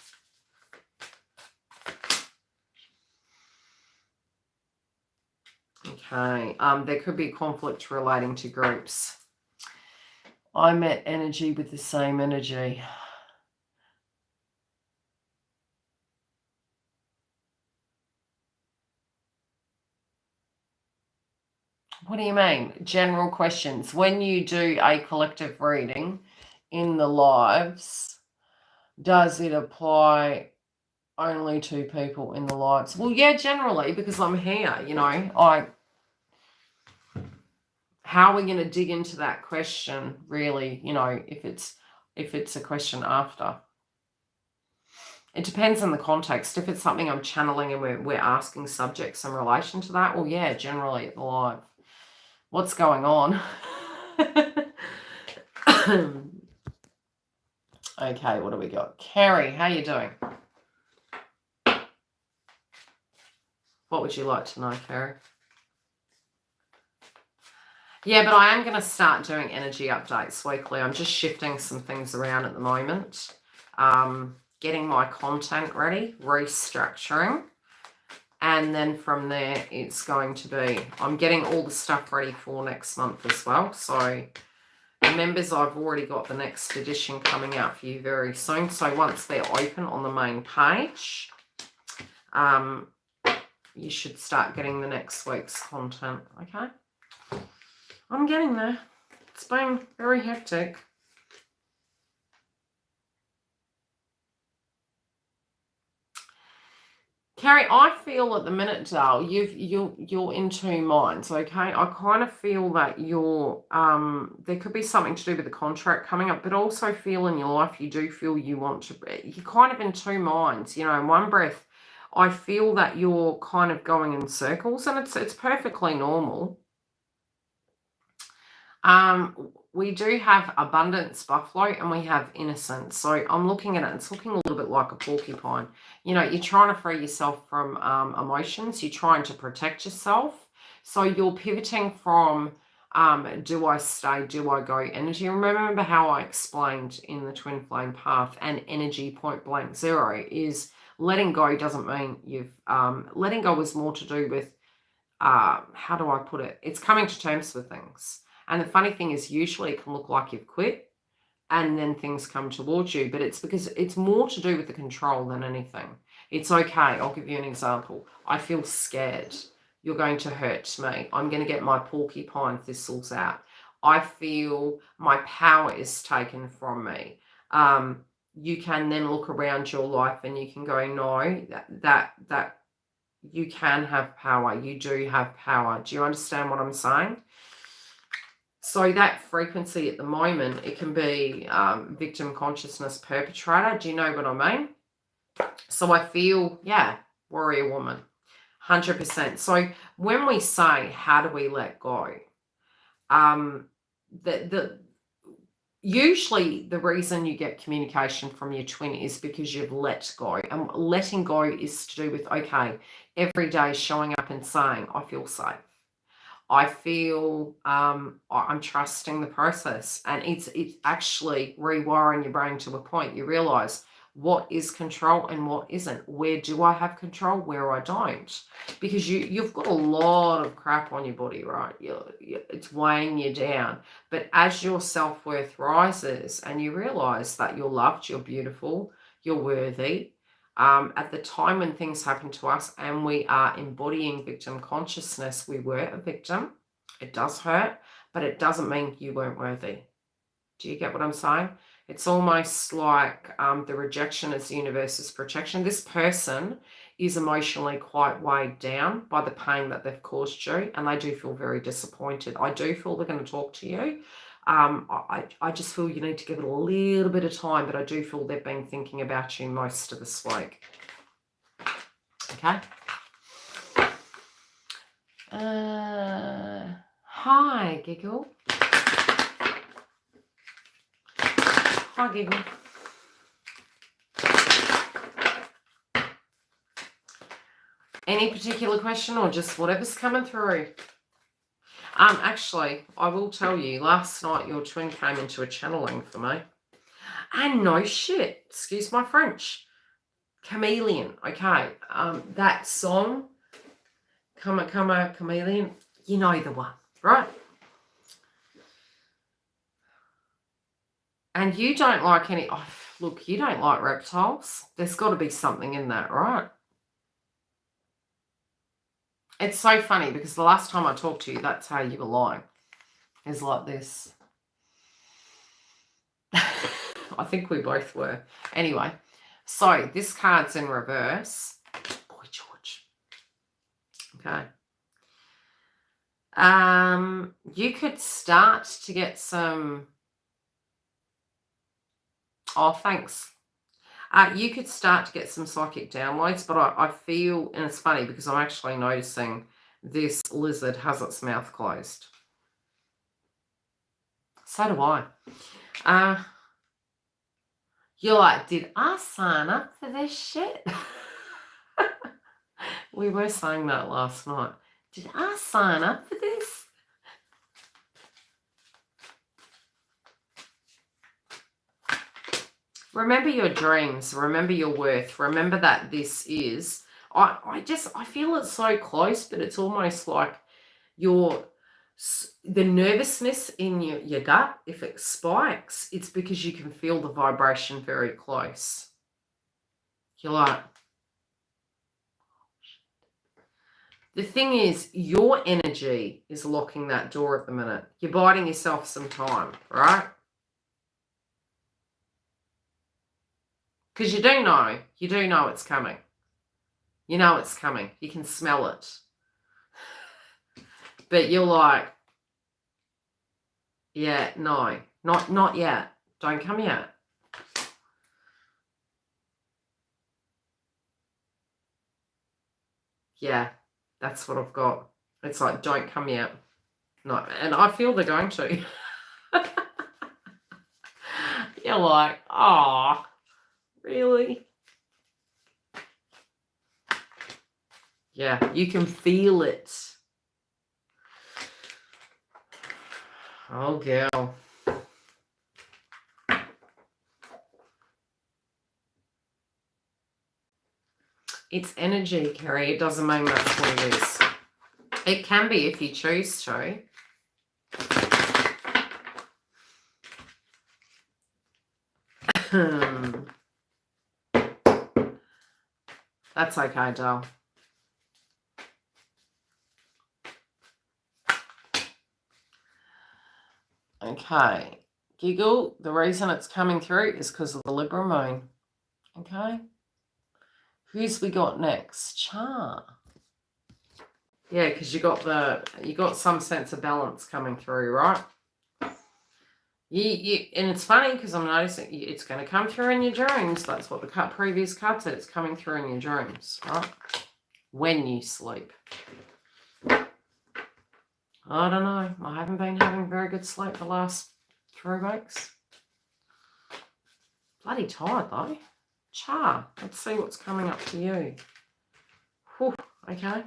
Okay, there could be conflict relating to groups. I met energy with the same energy. What do you mean? General questions. When you do a collective reading in the lives, does it apply only to people in the lives? Well, yeah, generally, because I'm here, you know. How are we going to dig into that question, really, you know, if it's a question after? It depends on the context. If it's something I'm channeling and we're asking subjects in relation to that, well, yeah, generally at the live. What's going on? Okay, what do we got? Carrie, how you doing? What would you like to know, Carrie? Yeah, but I am going to start doing energy updates weekly. I'm just shifting some things around at the moment. Getting my content ready, restructuring. And then from there, it's going to be, I'm getting all the stuff ready for next month as well. So members, I've already got the next edition coming out for you very soon. So once they're open on the main page, you should start getting the next week's content, okay? I'm getting there. It's been very hectic. Carrie, I feel at the minute, Dale, you're in two minds, okay? I kind of feel that you're there could be something to do with the contract coming up, but also feel in your life you do feel you want to. You're kind of in two minds, you know. In one breath, I feel that you're kind of going in circles, and it's perfectly normal. We do have abundance buffalo and we have innocence. So I'm looking at it, it's looking a little bit like a porcupine. You know, you're trying to free yourself from emotions. You're trying to protect yourself. So you're pivoting from do I stay, do I go energy. Remember how I explained in the twin flame path and energy point blank zero is letting go doesn't mean you've, letting go is more to do with, how do I put it? It's coming to terms with things. And the funny thing is usually it can look like you've quit and then things come towards you, but it's because it's more to do with the control than anything. It's okay. I'll give you an example. I feel scared. You're going to hurt me. I'm going to get my porcupine thistles out. I feel my power is taken from me. You can then look around your life and you can go, no, that you can have power. You do have power. Do you understand what I'm saying? So that frequency at the moment, it can be victim consciousness perpetrator. Do you know what I mean? So I feel, yeah, warrior woman, 100%. So when we say, how do we let go? Usually the reason you get communication from your twin is because you've let go. And letting go is to do with, okay, every day showing up and saying, I feel safe. I feel I'm trusting the process, and it's actually rewiring your brain to a point. You realize what is control and what isn't. Where do I have control? Where I don't. Because you've got a lot of crap on your body, right? It's weighing you down. But as your self-worth rises and you realize that you're loved, you're beautiful, you're worthy, at the time when things happen to us and we are embodying victim consciousness, we were a victim. It does hurt, but it doesn't mean you weren't worthy. Do you get what I'm saying? It's almost like the rejection is the universe's protection. This person is emotionally quite weighed down by the pain that they've caused you, and they do feel very disappointed. I do feel they're going to talk to you. I just feel you need to give it a little bit of time, but I do feel they've been thinking about you most of this week. Okay. Hi, Giggle. Hi, Giggle. Any particular question or just whatever's coming through? Actually, I will tell you, last night your twin came into a channeling for me. And no shit, excuse my French, chameleon, okay. That song, Come a Chameleon, you know the one, right? And you don't like any, oh, look, you don't like reptiles. There's got to be something in that, right? It's so funny because the last time I talked to you, that's how you were lying. It's like this. I think we both were. Anyway, so this card's in reverse. Boy George. Okay. You could start to get some... Oh, thanks. You could start to get some psychic downloads, but I feel, and it's funny because I'm actually noticing this lizard has its mouth closed. So do I. You're like, did I sign up for this shit? We were saying that last night. Did I sign up for this? Remember your dreams. Remember your worth. Remember that this is... I feel it's so close, but it's almost like the nervousness in your gut, if it spikes, it's because you can feel the vibration very close. You're like... The thing is, your energy is locking that door at the minute. You're biding yourself some time, right? Because you do know it's coming. You know it's coming. You can smell it. But you're like, yeah, no, not yet. Don't come yet. Yeah, that's what I've got. It's like, don't come yet. No, and I feel they're going to. You're like, oh, really? Yeah, you can feel it. Oh, girl. It's energy, Kerry. It doesn't mean that's what it is. It can be if you choose to. That's okay, doll. Okay. Giggle, the reason it's coming through is because of the Libra moon. Okay. Who's we got next? Char. Yeah, because you got some sense of balance coming through, right? And it's funny because I'm noticing it's going to come through in your dreams. That's what the previous card said. It's coming through in your dreams, right? When you sleep. I don't know. I haven't been having very good sleep the last 3 weeks. Bloody tired though. Char. Let's see what's coming up for you. Whew, okay.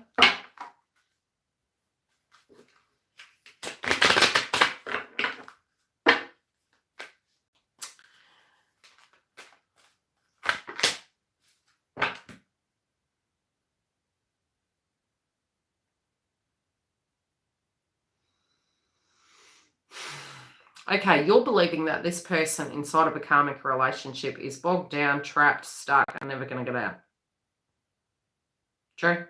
Okay, you're believing that this person inside of a karmic relationship is bogged down, trapped, stuck, and never going to get out. True?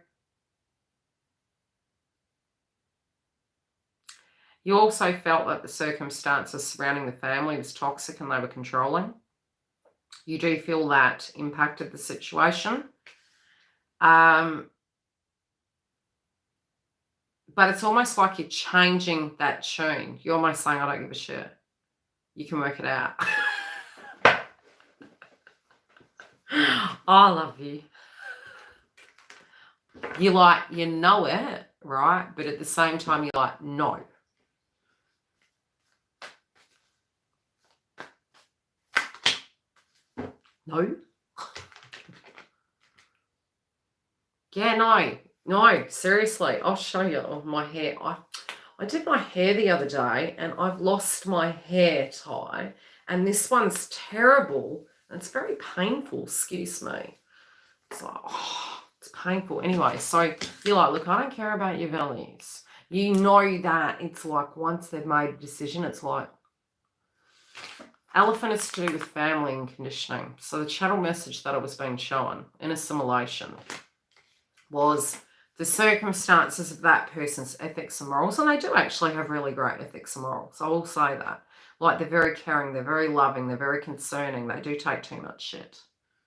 You also felt that the circumstances surrounding the family was toxic and they were controlling. You do feel that impacted the situation. But it's almost like you're changing that tune. You're almost saying, I don't give a shit. You can work it out. I love you. You like, you know it, right? But at the same time, you're like, no. No. Yeah, no, seriously. I'll show you my hair. I did my hair the other day and I've lost my hair tie. And this one's terrible. It's very painful, excuse me. It's like, oh, it's painful. Anyway, so you're like, look, I don't care about your values. You know that it's like once they've made a decision, it's like, elephant is to do with family and conditioning. So the channel message that I was being shown in assimilation was the circumstances of that person's ethics and morals. And they do actually have really great ethics and morals. I will say that. Like, they're very caring, they're very loving, they're very concerning. They do take too much shit,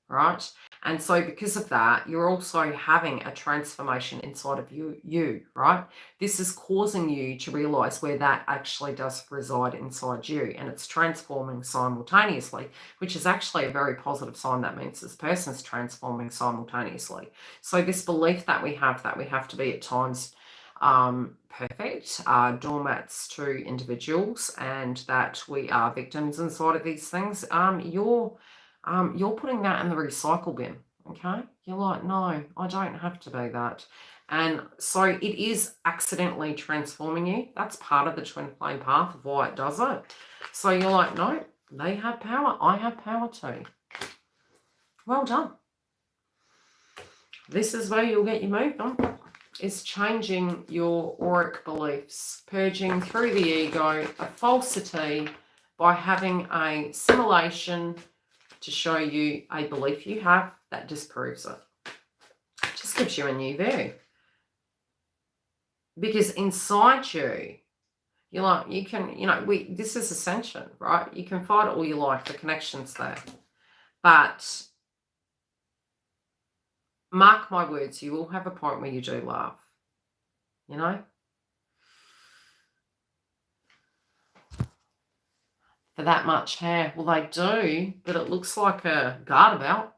right? And so because of that, you're also having a transformation inside of you, right? This is causing you to realize where that actually does reside inside you, and it's transforming simultaneously, which is actually a very positive sign. That means this person's transforming simultaneously. So this belief that we have to be at times perfect, doormats to individuals, and that we are victims inside of these things, you're putting that in the recycle bin, okay? You're like, no, I don't have to be that. And so it is accidentally transforming you. That's part of the twin flame path of why it does it. So you're like, no, they have power. I have power too. Well done. This is where you'll get your move on. Is changing your auric beliefs, purging through the ego a falsity by having a simulation to show you a belief you have that disproves it. It just gives you a new view. Because inside you, you're like, you can, this is Ascension, right? You can fight all you like, the connection's there. But mark my words, you will have a point where you do laugh, For that much hair. Well, they do, but it looks like a garter belt.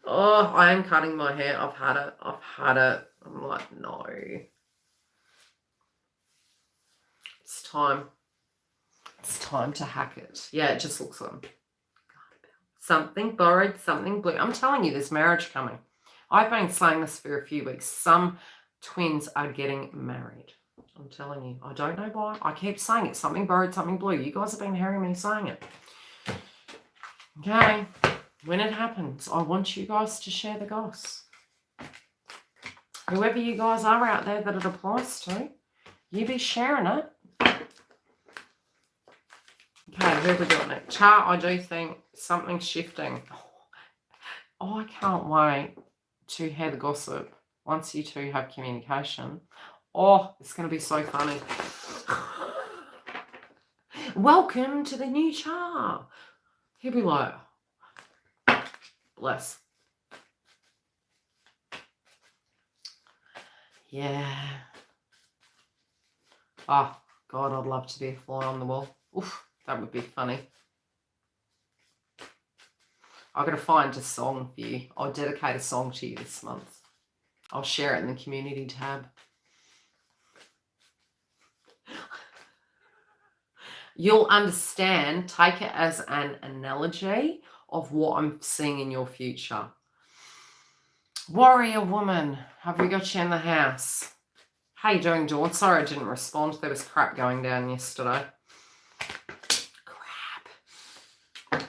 Oh, I am cutting my hair. I've had it. I'm like, no. It's time. It's time to hack it. Yeah, it just looks like something borrowed, something blue. I'm telling you, there's marriage coming. I've been saying this for a few weeks. Some twins are getting married. I'm telling you. I don't know why. I keep saying it. Something borrowed, something blue. You guys have been hearing me saying it. Okay. When it happens, I want you guys to share the goss. Whoever you guys are out there that it applies to, you be sharing it. Okay, who have we got next? Chart, I do think something's shifting. Oh, I can't wait to hear the gossip once you two have communication. Oh, it's going to be so funny. Welcome to the new chart. He'll be like, bless. Yeah. Oh, God, I'd love to be a fly on the wall. Oof, that would be funny. I've got to find a song for you. I'll dedicate a song to you this month. I'll share it in the community tab. You'll understand, take it as an analogy of what I'm seeing in your future. Warrior woman, have we got you in the house? How you doing, Dawn? Sorry I didn't respond. There was crap going down yesterday. Crap.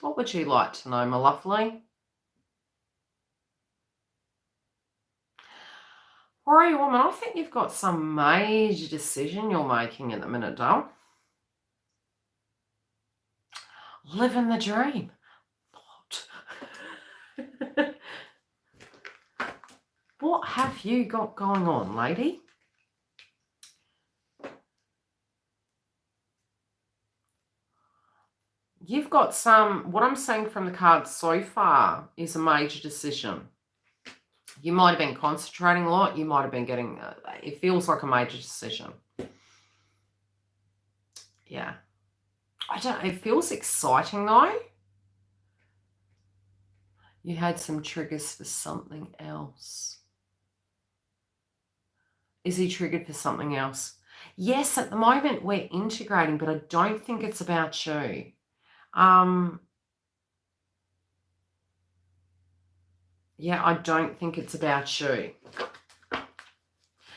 What would you like to know, my lovely? For you, woman, I think you've got some major decision you're making at the minute, doll. Living the dream. What? What have you got going on, lady? You've got some, what I'm seeing from the cards so far is a major decision. You might have been concentrating a lot. You might have been getting, it feels like a major decision. Yeah. It feels exciting though. You had some triggers for something else. Is he triggered for something else? Yes, at the moment we're integrating, but I don't think it's about you. Yeah, I don't think it's about you.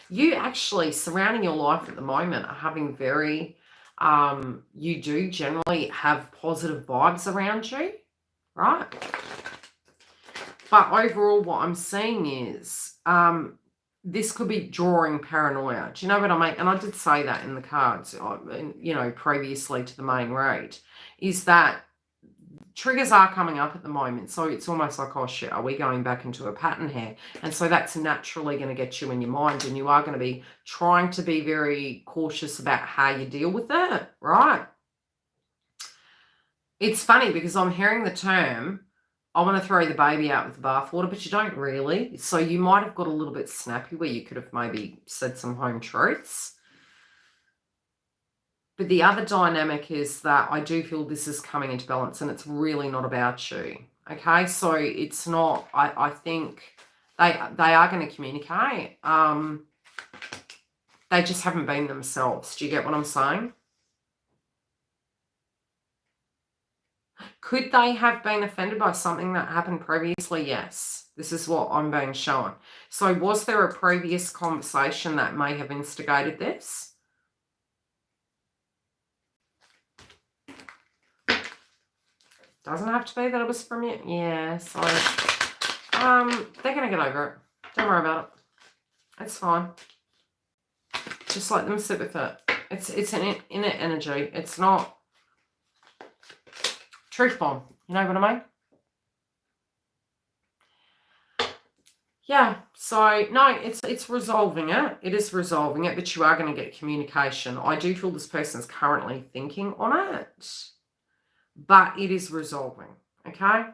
You actually, surrounding your life at the moment, are having very, you do generally have positive vibes around you, right? But overall, what I'm seeing is, this could be drawing paranoia. Do you know what I mean? And I did say that in the cards, you know, previously to the main read, is that triggers are coming up at the moment. So it's almost like, oh shit, are we going back into a pattern here? And so that's naturally going to get you in your mind, and you are going to be trying to be very cautious about how you deal with it, right? It's funny because I'm hearing the term, I want to throw the baby out with the bathwater, but you don't really. So you might have got a little bit snappy where you could have maybe said some home truths. But the other dynamic is that I do feel this is coming into balance, and it's really not about you. Okay, so it's not, I think they are going to communicate. They just haven't been themselves. Do you get what I'm saying? Could they have been offended by something that happened previously? Yes. This is what I'm being shown. So was there a previous conversation that may have instigated this? Doesn't have to be that it was from you. Yeah, so they're going to get over it. Don't worry about it. It's fine. Just let them sit with it. It's an inner energy. It's not truth bomb. You know what I mean? Yeah, so no, it's resolving it. It is resolving it, but you are going to get communication. I do feel this person's currently thinking on it, but it is resolving, okay?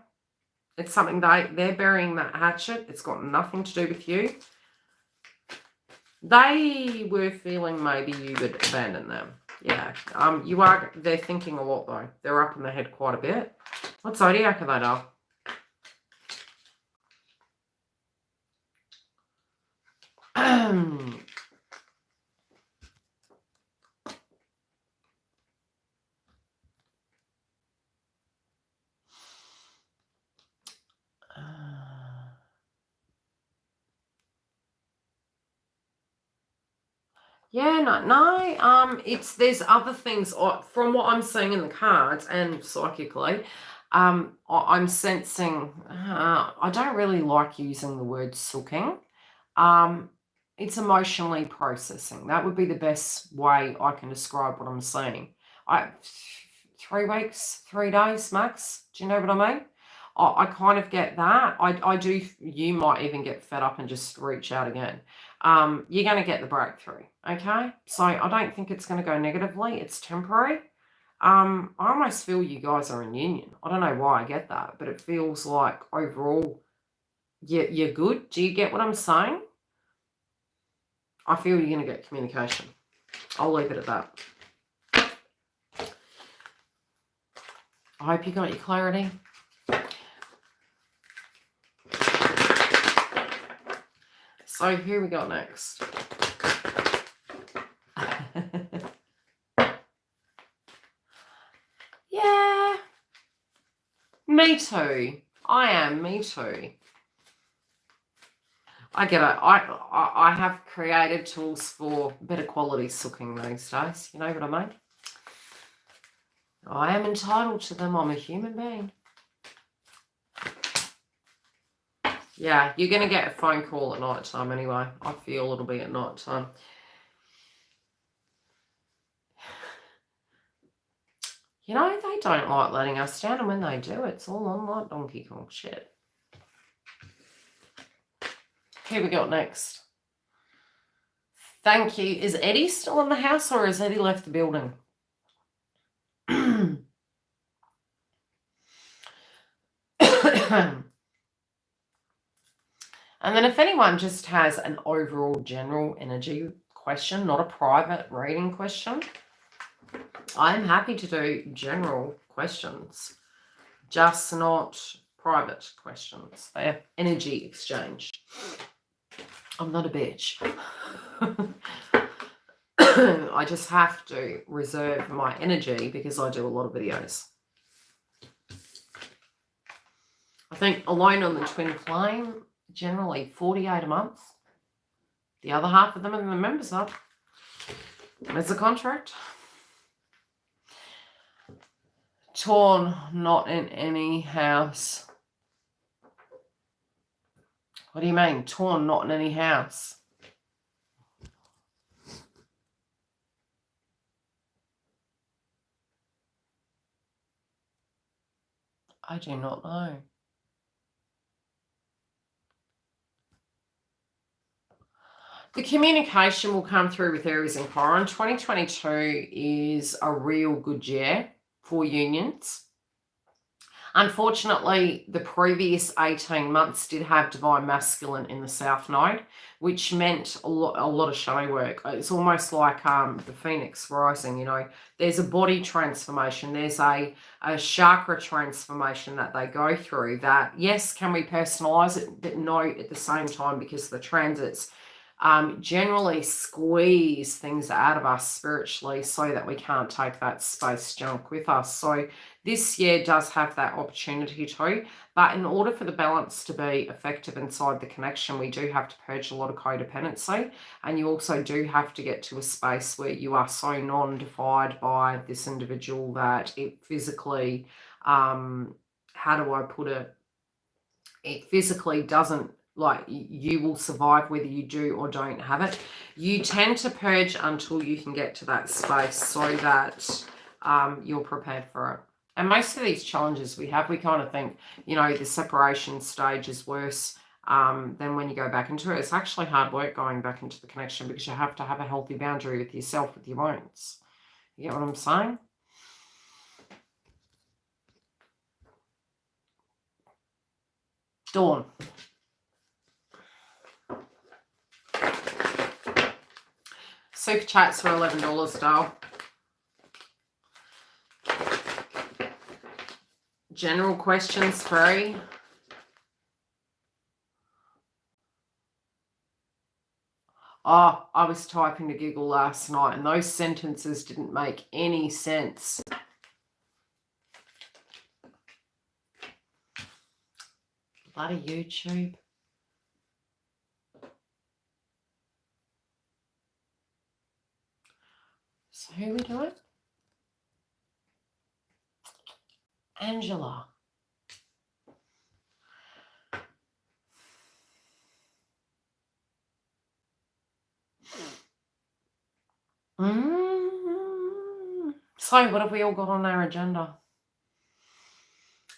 It's something they're burying that hatchet. It's got nothing to do with you. They were feeling maybe you would abandon them. Yeah, they're thinking a lot though. They're up in the head quite a bit. What zodiac are they, doll? Yeah, no, there's other things from what I'm seeing in the cards and psychically. I'm sensing, I don't really like using the word sulking. It's emotionally processing. That would be the best way I can describe what I'm seeing. 3 weeks, 3 days max. Do you know what I mean? I kind of get that. I do. You might even get fed up and just reach out again. You're going to get the breakthrough, okay? So I don't think it's going to go negatively. It's temporary. I almost feel you guys are in union. I don't know why I get that, but it feels like overall you're good. Do you get what I'm saying? I feel you're going to get communication. I'll leave it at that. I hope you got your clarity. So here we go next. Yeah. Me too. I am. Me too. I get it. I have created tools for better quality sulking these days. You know what I mean? I am entitled to them. I'm a human being. Yeah, you're going to get a phone call at night time anyway. I feel it'll be at night time. You know, they don't like letting us down, and when they do, it's all on like Donkey Kong shit. Who we got next? Thank you. Is Eddie still in the house, or has Eddie left the building? And then if anyone just has an overall general energy question, not a private reading question, I'm happy to do general questions, just not private questions. They have energy exchange. I'm not a bitch. I just have to reserve my energy because I do a lot of videos. I think alone on the twin flame, generally 48 a month. The other half of them are the members up. There's a contract. Torn, not in any house. What do you mean? Torn, not in any house? I do not know. The communication will come through with Aries and Chiron. 2022 is a real good year for unions. Unfortunately, the previous 18 months did have divine masculine in the South Node, which meant a lot of shadow work. It's almost like the Phoenix rising, you know. There's a body transformation. There's a chakra transformation that they go through that, yes, can we personalize it? But no, at the same time, because the transits generally squeeze things out of us spiritually so that we can't take that space junk with us. So this year does have that opportunity too, but in order for the balance to be effective inside the connection, we do have to purge a lot of codependency, and you also do have to get to a space where you are so non-defined by this individual that it physically, how do I put it? It physically doesn't, like, you will survive whether you do or don't have it. You tend to purge until you can get to that space so that you're prepared for it. And most of these challenges we kind of think, you know, the separation stage is worse than when you go back into it. It's actually hard work going back into the connection because you have to have a healthy boundary with yourself, with your wounds. You get what I'm saying? Dawn. Super chats for $11, Dale. General questions free. Oh, I was typing to Google last night and those sentences didn't make any sense. Bloody YouTube. So who are we doing? Angela. So what have we all got on our agenda?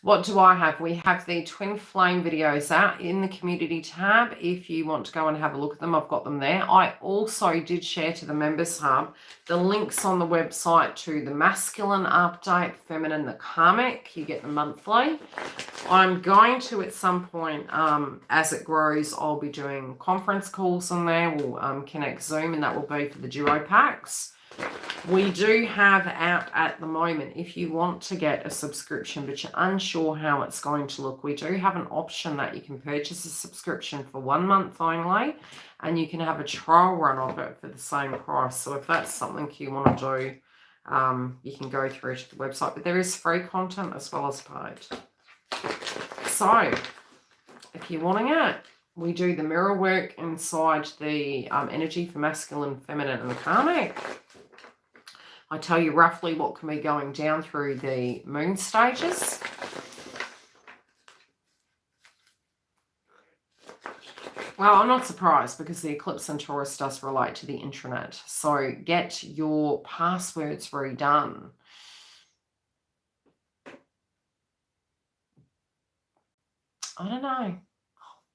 What do I have? We have the twin flame videos out in the community tab. If you want to go and have a look at them, I've got them there. I also did share to the members hub the links on the website to the masculine update, feminine, the karmic. You get them monthly. I'm going to, at some point, as it grows, I'll be doing conference calls on there. We'll connect Zoom, and that will be for the duo packs. We do have out at the moment, if you want to get a subscription but you're unsure how it's going to look, we do have an option that you can purchase a subscription for 1 month only, and you can have a trial run of it for the same price. So if that's something you want to do, you can go through to the website. But there is free content as well as paid. So if you're wanting it, we do the mirror work inside the energy for masculine, feminine, and the karmic. I tell you roughly what can be going down through the moon stages. Well, I'm not surprised because the eclipse in Taurus does relate to the intranet. So get your passwords redone. I don't know.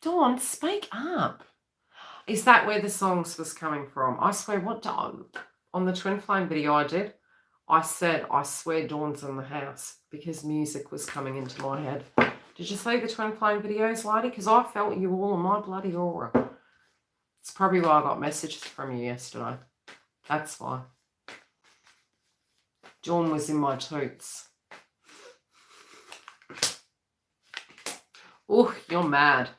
Dawn, speak up. Is that where the songs was coming from? I swear, on the Twin Flame video I did, I said, I swear Dawn's in the house because music was coming into my head. Did you see the Twin Flame videos, lady? Because I felt you all in my bloody aura. It's probably why I got messages from you yesterday. That's why. Dawn was in my toots. Oh, you're mad.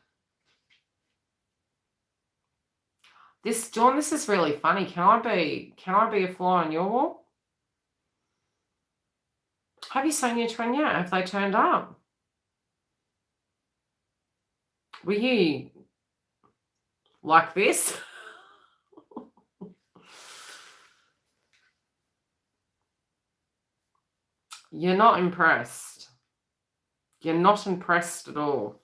Dawn, this is really funny. Can I be a fly on your wall? Have you seen your twin yet? Have they turned up? Were you like this? You're not impressed. You're not impressed at all.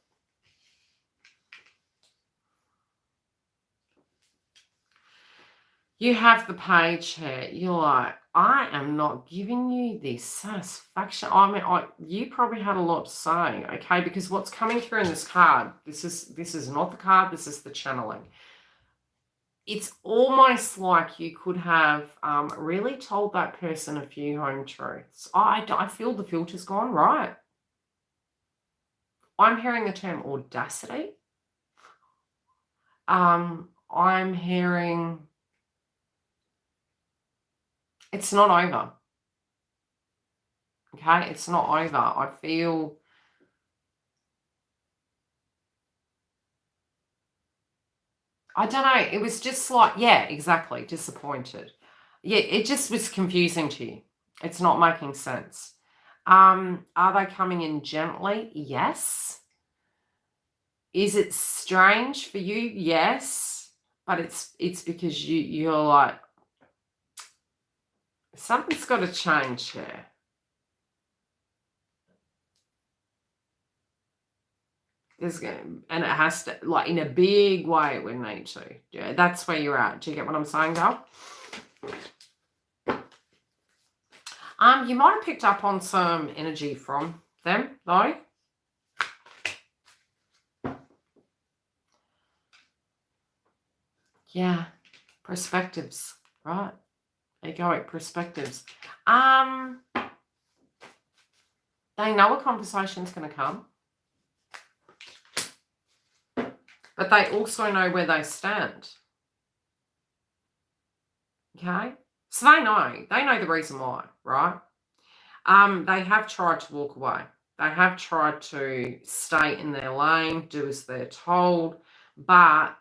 You have the page here. You're like, I am not giving you this satisfaction. I mean, you probably had a lot to say, okay? Because what's coming through in this card, this is not the card, this is the channeling. It's almost like you could have really told that person a few home truths. I feel the filter's gone, right? I'm hearing the term audacity. I'm hearing it's not over. Okay, it's not over. I feel I don't know. It was just like, yeah, exactly. Disappointed. Yeah, it just was confusing to you. It's not making sense. Are they coming in gently? Yes. Is it strange for you? Yes. But it's because you're like, something's got to change here. And it has to, like, in a big way, it would need to. Yeah, that's where you're at. Do you get what I'm saying, girl? You might have picked up on some energy from them, though. Yeah, perspectives, right? Egoic perspectives. They know a conversation's going to come. But they also know where they stand. Okay? So they know the reason why, right? They have tried to walk away. They have tried to stay in their lane, do as they're told, but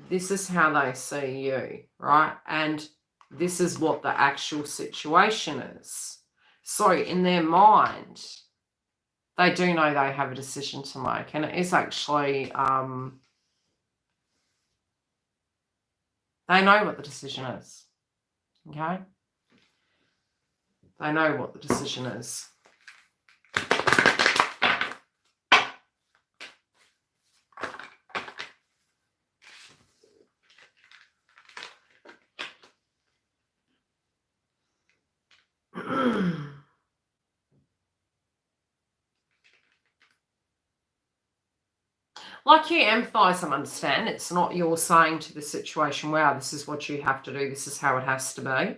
this is how they see you, right? And this is what the actual situation is. So in their mind, they do know they have a decision to make, and it is actually, they know what the decision is, okay? They know what the decision is. Like, you empathize and understand. It's not you're saying to the situation, wow, this is what you have to do. This is how it has to be.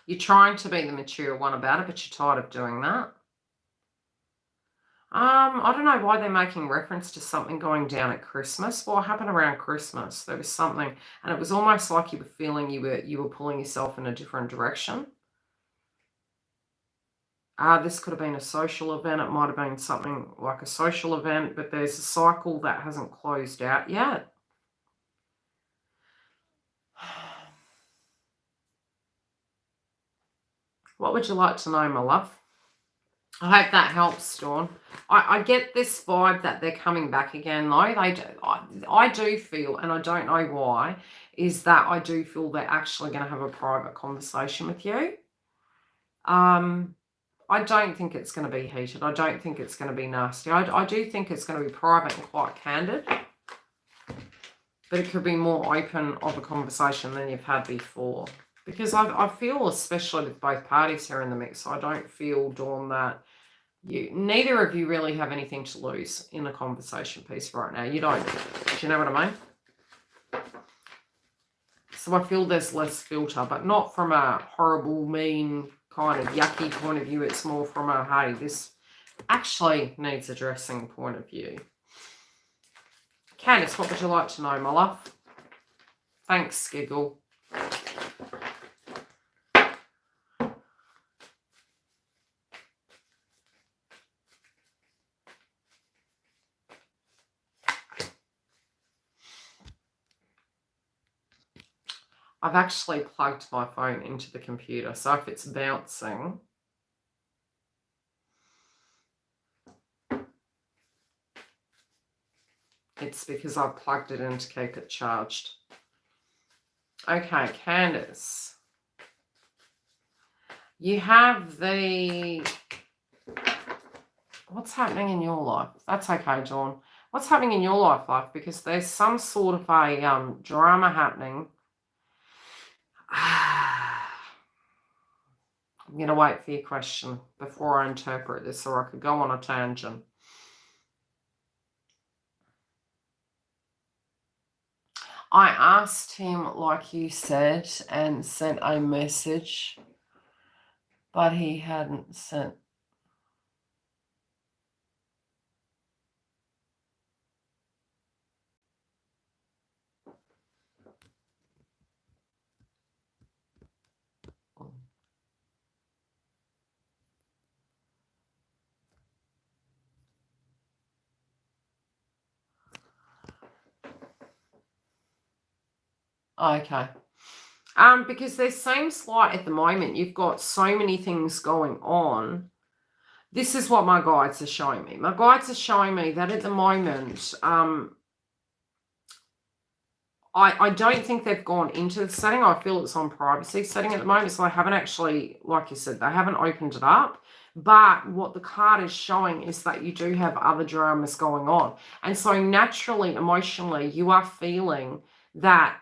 You're trying to be the mature one about it, but you're tired of doing that. I don't know why they're making reference to something going down at Christmas. What happened around Christmas? There was something, and it was almost like you were feeling you were pulling yourself in a different direction. This could have been a social event. It might have been something like a social event, but there's a cycle that hasn't closed out yet. What would you like to know, my love? I hope that helps, Dawn. I get this vibe that they're coming back again, though. They do, I do feel, and I don't know why, is that I do feel they're actually going to have a private conversation with you. I don't think it's going to be heated. I don't think it's going to be nasty. I do think it's going to be private and quite candid. But it could be more open of a conversation than you've had before. Because I feel, especially with both parties here in the mix, I don't feel, Dawn, that neither of you really have anything to lose in a conversation piece right now. You don't. Do you know what I mean? So I feel there's less filter, but not from a horrible, mean, kind of yucky point of view. It's more from a, hey, this actually needs addressing point of view. Candice, what would you like to know, my love? Thanks, Giggle. I've actually plugged my phone into the computer, so if it's bouncing, it's because I've plugged it in to keep it charged. Okay, Candice. You have the... What's happening in your life? That's okay, Dawn. What's happening in your life? Because there's some sort of a drama happening. I'm going to wait for your question before I interpret this, or I could go on a tangent. I asked him, like you said, and sent a message, but he hadn't sent. Okay. Because there seems like at the moment you've got so many things going on. This is what my guides are showing me. My guides are showing me that at the moment, I don't think they've gone into the setting. I feel it's on privacy setting at the moment. So I haven't actually, like you said, they haven't opened it up. But what the card is showing is that you do have other dramas going on. And so naturally, emotionally, you are feeling that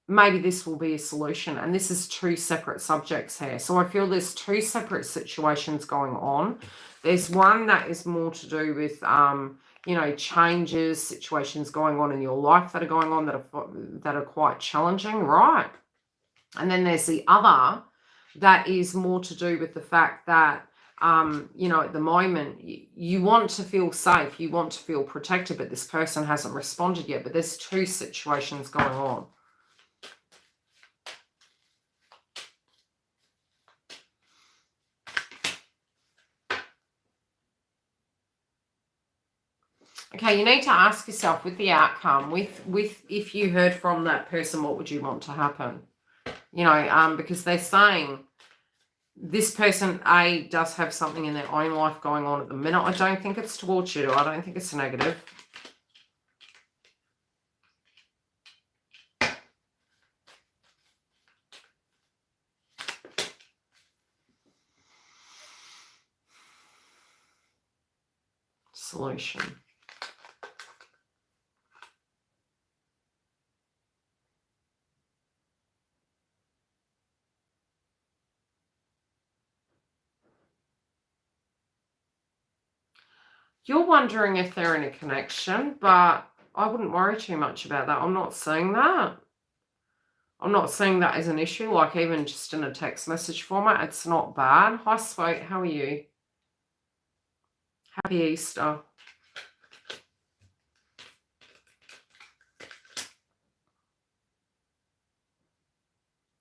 maybe this will be a solution. And this is two separate subjects here. So I feel there's two separate situations going on. There's one that is more to do with, you know, changes, situations going on in your life that are going on that are quite challenging, right? And then there's the other that is more to do with the fact that, you know, at the moment, you want to feel safe, you want to feel protected, but this person hasn't responded yet. But there's two situations going on. Okay, you need to ask yourself with the outcome, with if you heard from that person, what would you want to happen? You know, because they're saying this person, A, does have something in their own life going on at the minute. I don't think it's towards you. I don't think it's a negative. Solution. You're wondering if they're in a connection, but I wouldn't worry too much about that. I'm not seeing that. I'm not seeing that as an issue, like even just in a text message format. It's not bad. Hi, sweet. How are you? Happy Easter.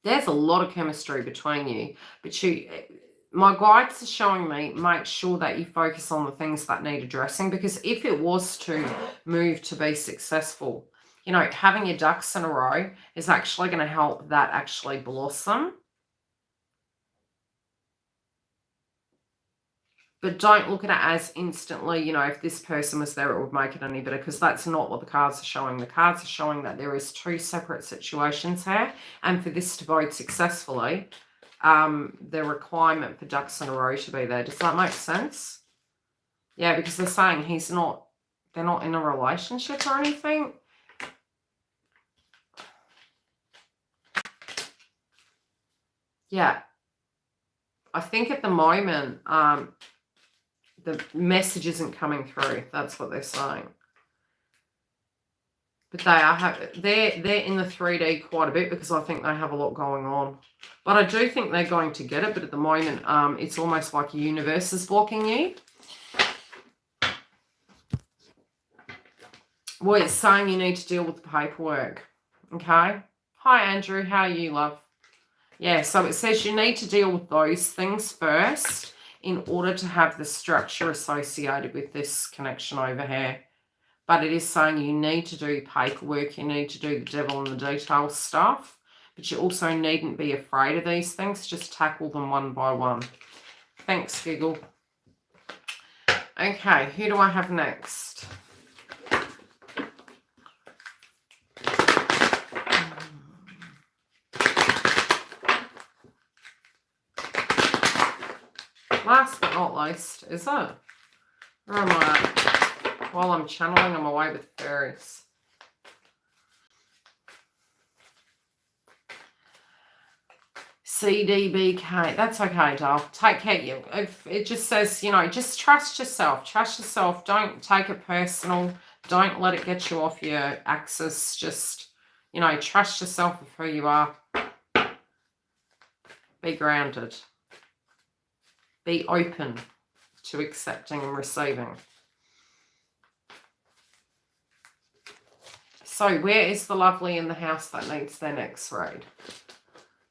There's a lot of chemistry between you, but my guides are showing me, make sure that you focus on the things that need addressing, because if it was to move to be successful, you know, having your ducks in a row is actually going to help that actually blossom. But don't look at it as instantly, you know, if this person was there, it would make it any better, because that's not what the cards are showing. The cards are showing that there is two separate situations here. And for this to vote successfully, the requirement for ducks in a row to be there. Does that make sense? Yeah, because they're saying they're not in a relationship or anything. Yeah. I think at the moment, the message isn't coming through. That's what they're saying. But they're in the 3D quite a bit, because I think they have a lot going on. But I do think they're going to get it. But at the moment, it's almost like the universe is blocking you. Well, it's saying you need to deal with the paperwork. Okay. Hi, Andrew. How are you, love? Yeah, so it says you need to deal with those things first in order to have the structure associated with this connection over here. But it is saying you need to do paperwork, you need to do the devil in the details stuff, but you also needn't be afraid of these things. Just tackle them one by one. Thanks, Giggle. Okay, who do I have next? Last but not least, is it? Where am I at? While I'm channeling, I'm away with fairies. CDBK. That's okay, doll. Take care. If it just says, you know, just trust yourself. Trust yourself. Don't take it personal. Don't let it get you off your axis. Just, you know, trust yourself with who you are. Be grounded. Be open to accepting and receiving. So where is the lovely in the house that needs their next read? Do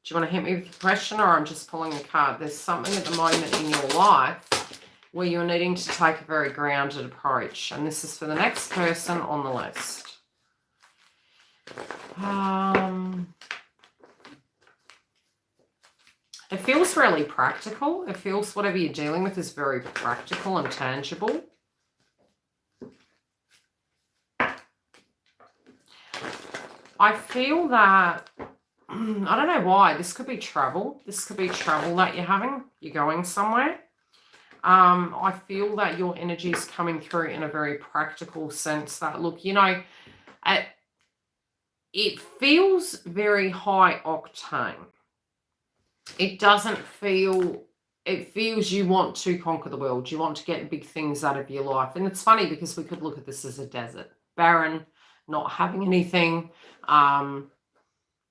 you want to hit me with a question, or I'm just pulling a card? There's something at the moment in your life where you're needing to take a very grounded approach. And this is for the next person on the list. It feels really practical. It feels whatever you're dealing with is very practical and tangible. I feel that, I don't know why, this could be travel. This could be travel that you're having. You're going somewhere. I feel that your energy is coming through in a very practical sense that, look, you know, it feels very high octane. It doesn't feel, it feels you want to conquer the world. You want to get big things out of your life. And it's funny because we could look at this as a desert. Barren, not having anything.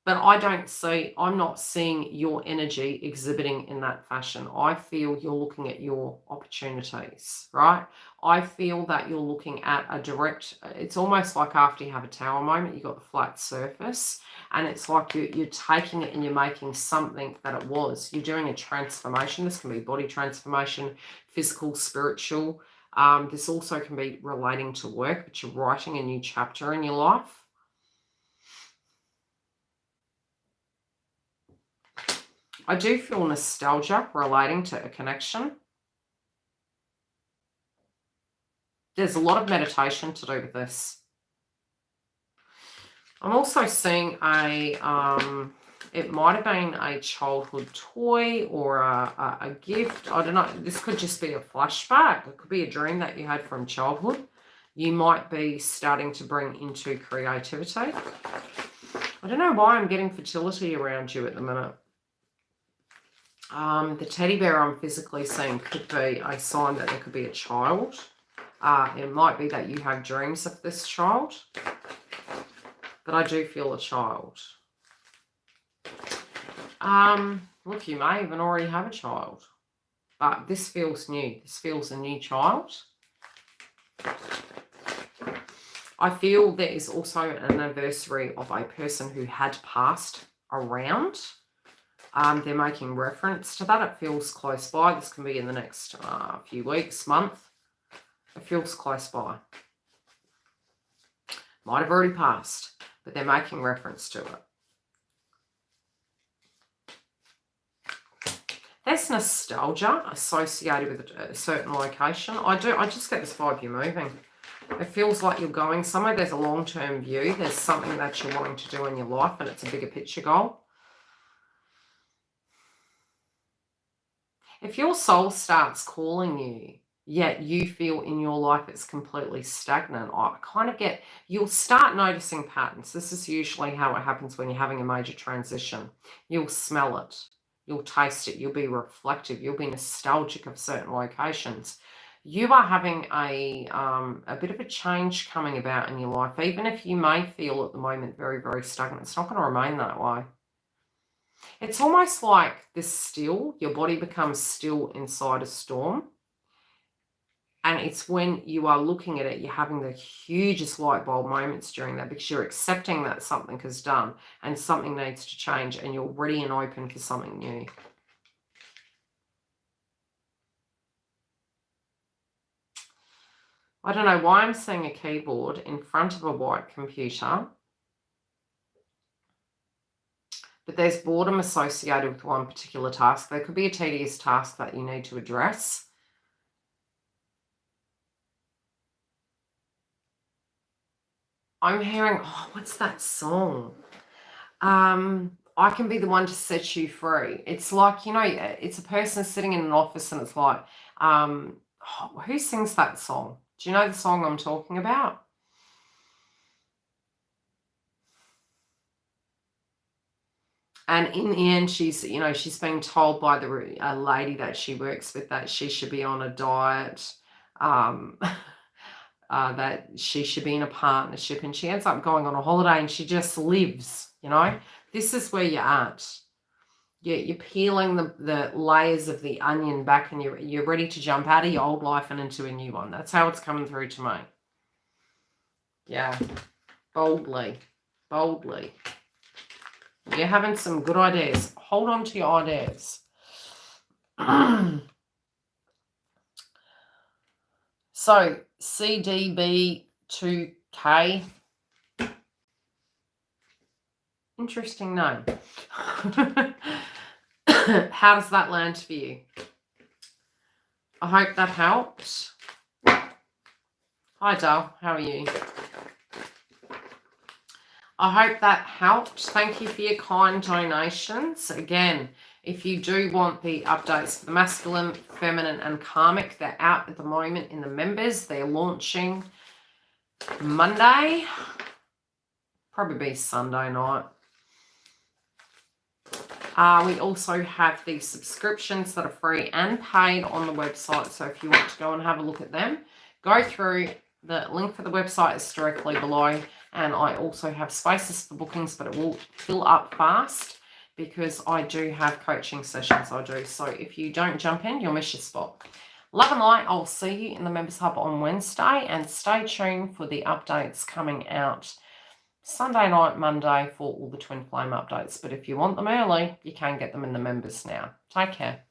But I'm not seeing your energy exhibiting in that fashion. I feel you're looking at your opportunities, right? I feel that you're looking at a direct, it's almost like after you have a tower moment, you've got the flat surface, and it's like you're taking it and you're making something that it was. You're doing a transformation. This can be body transformation, physical, spiritual. This also can be relating to work, but you're writing a new chapter in your life. I do feel nostalgia relating to a connection. There's a lot of meditation to do with this. I'm also seeing it might have been a childhood toy or a gift. I don't know. This could just be a flashback. It could be a dream that you had from childhood. You might be starting to bring into creativity. I don't know why I'm getting fertility around you at the minute. The teddy bear I'm physically seeing could be a sign that there could be a child. It might be that you have dreams of this child. But I do feel a child. Look, you may even already have a child. But this feels new. This feels a new child. I feel there is also an anniversary of a person who had passed around. They're making reference to that. It feels close by. This can be in the next few weeks, month. It feels close by. Might have already passed, but they're making reference to it. There's nostalgia associated with a certain location. I just get this vibe you're moving. It feels like you're going somewhere. There's a long-term view. There's something that you're wanting to do in your life, and it's a bigger picture goal. If your soul starts calling you, yet you feel in your life it's completely stagnant, I kind of get, you'll start noticing patterns. This is usually how it happens when you're having a major transition. You'll smell it. You'll taste it. You'll be reflective. You'll be nostalgic of certain locations. You are having a bit of a change coming about in your life. Even if you may feel at the moment very, very stagnant, it's not going to remain that way. It's almost like this still, your body becomes still inside a storm. And it's when you are looking at it, you're having the hugest light bulb moments during that, because you're accepting that something is done and something needs to change, and you're ready and open for something new. I don't know why I'm seeing a keyboard in front of a white computer, but there's boredom associated with one particular task. There could be a tedious task that you need to address. I'm hearing, oh, what's that song? I can be the one to set you free. It's like, you know, it's a person sitting in an office, and it's like, who sings that song? Do you know the song I'm talking about? And in the end, she's, you know, she's being told by the lady that she works with that she should be on a diet, that she should be in a partnership, and she ends up going on a holiday, and she just lives, you know. This is where you're at. You're peeling the layers of the onion back, and you're ready to jump out of your old life and into a new one. That's how it's coming through to me. Yeah, boldly, boldly. You're having some good ideas. Hold on to your ideas. So, CDB2K. Interesting name. How does that land for you? I hope that helped. Hi, Dal. How are you? I hope that helped. Thank you for your kind donations. Again, if you do want the updates for the masculine, feminine, and karmic, they're out at the moment in the members. They're launching Monday. Probably be Sunday night. We also have the subscriptions that are free and paid on the website. So if you want to go and have a look at them, go through. The link for the website is directly below. And I also have spaces for bookings, but it will fill up fast because I do have coaching sessions I do. So if you don't jump in, you'll miss your spot. Love and light. I'll see you in the Members Hub on Wednesday. And stay tuned for the updates coming out Sunday night, Monday, for all the Twin Flame updates. But if you want them early, you can get them in the members now. Take care.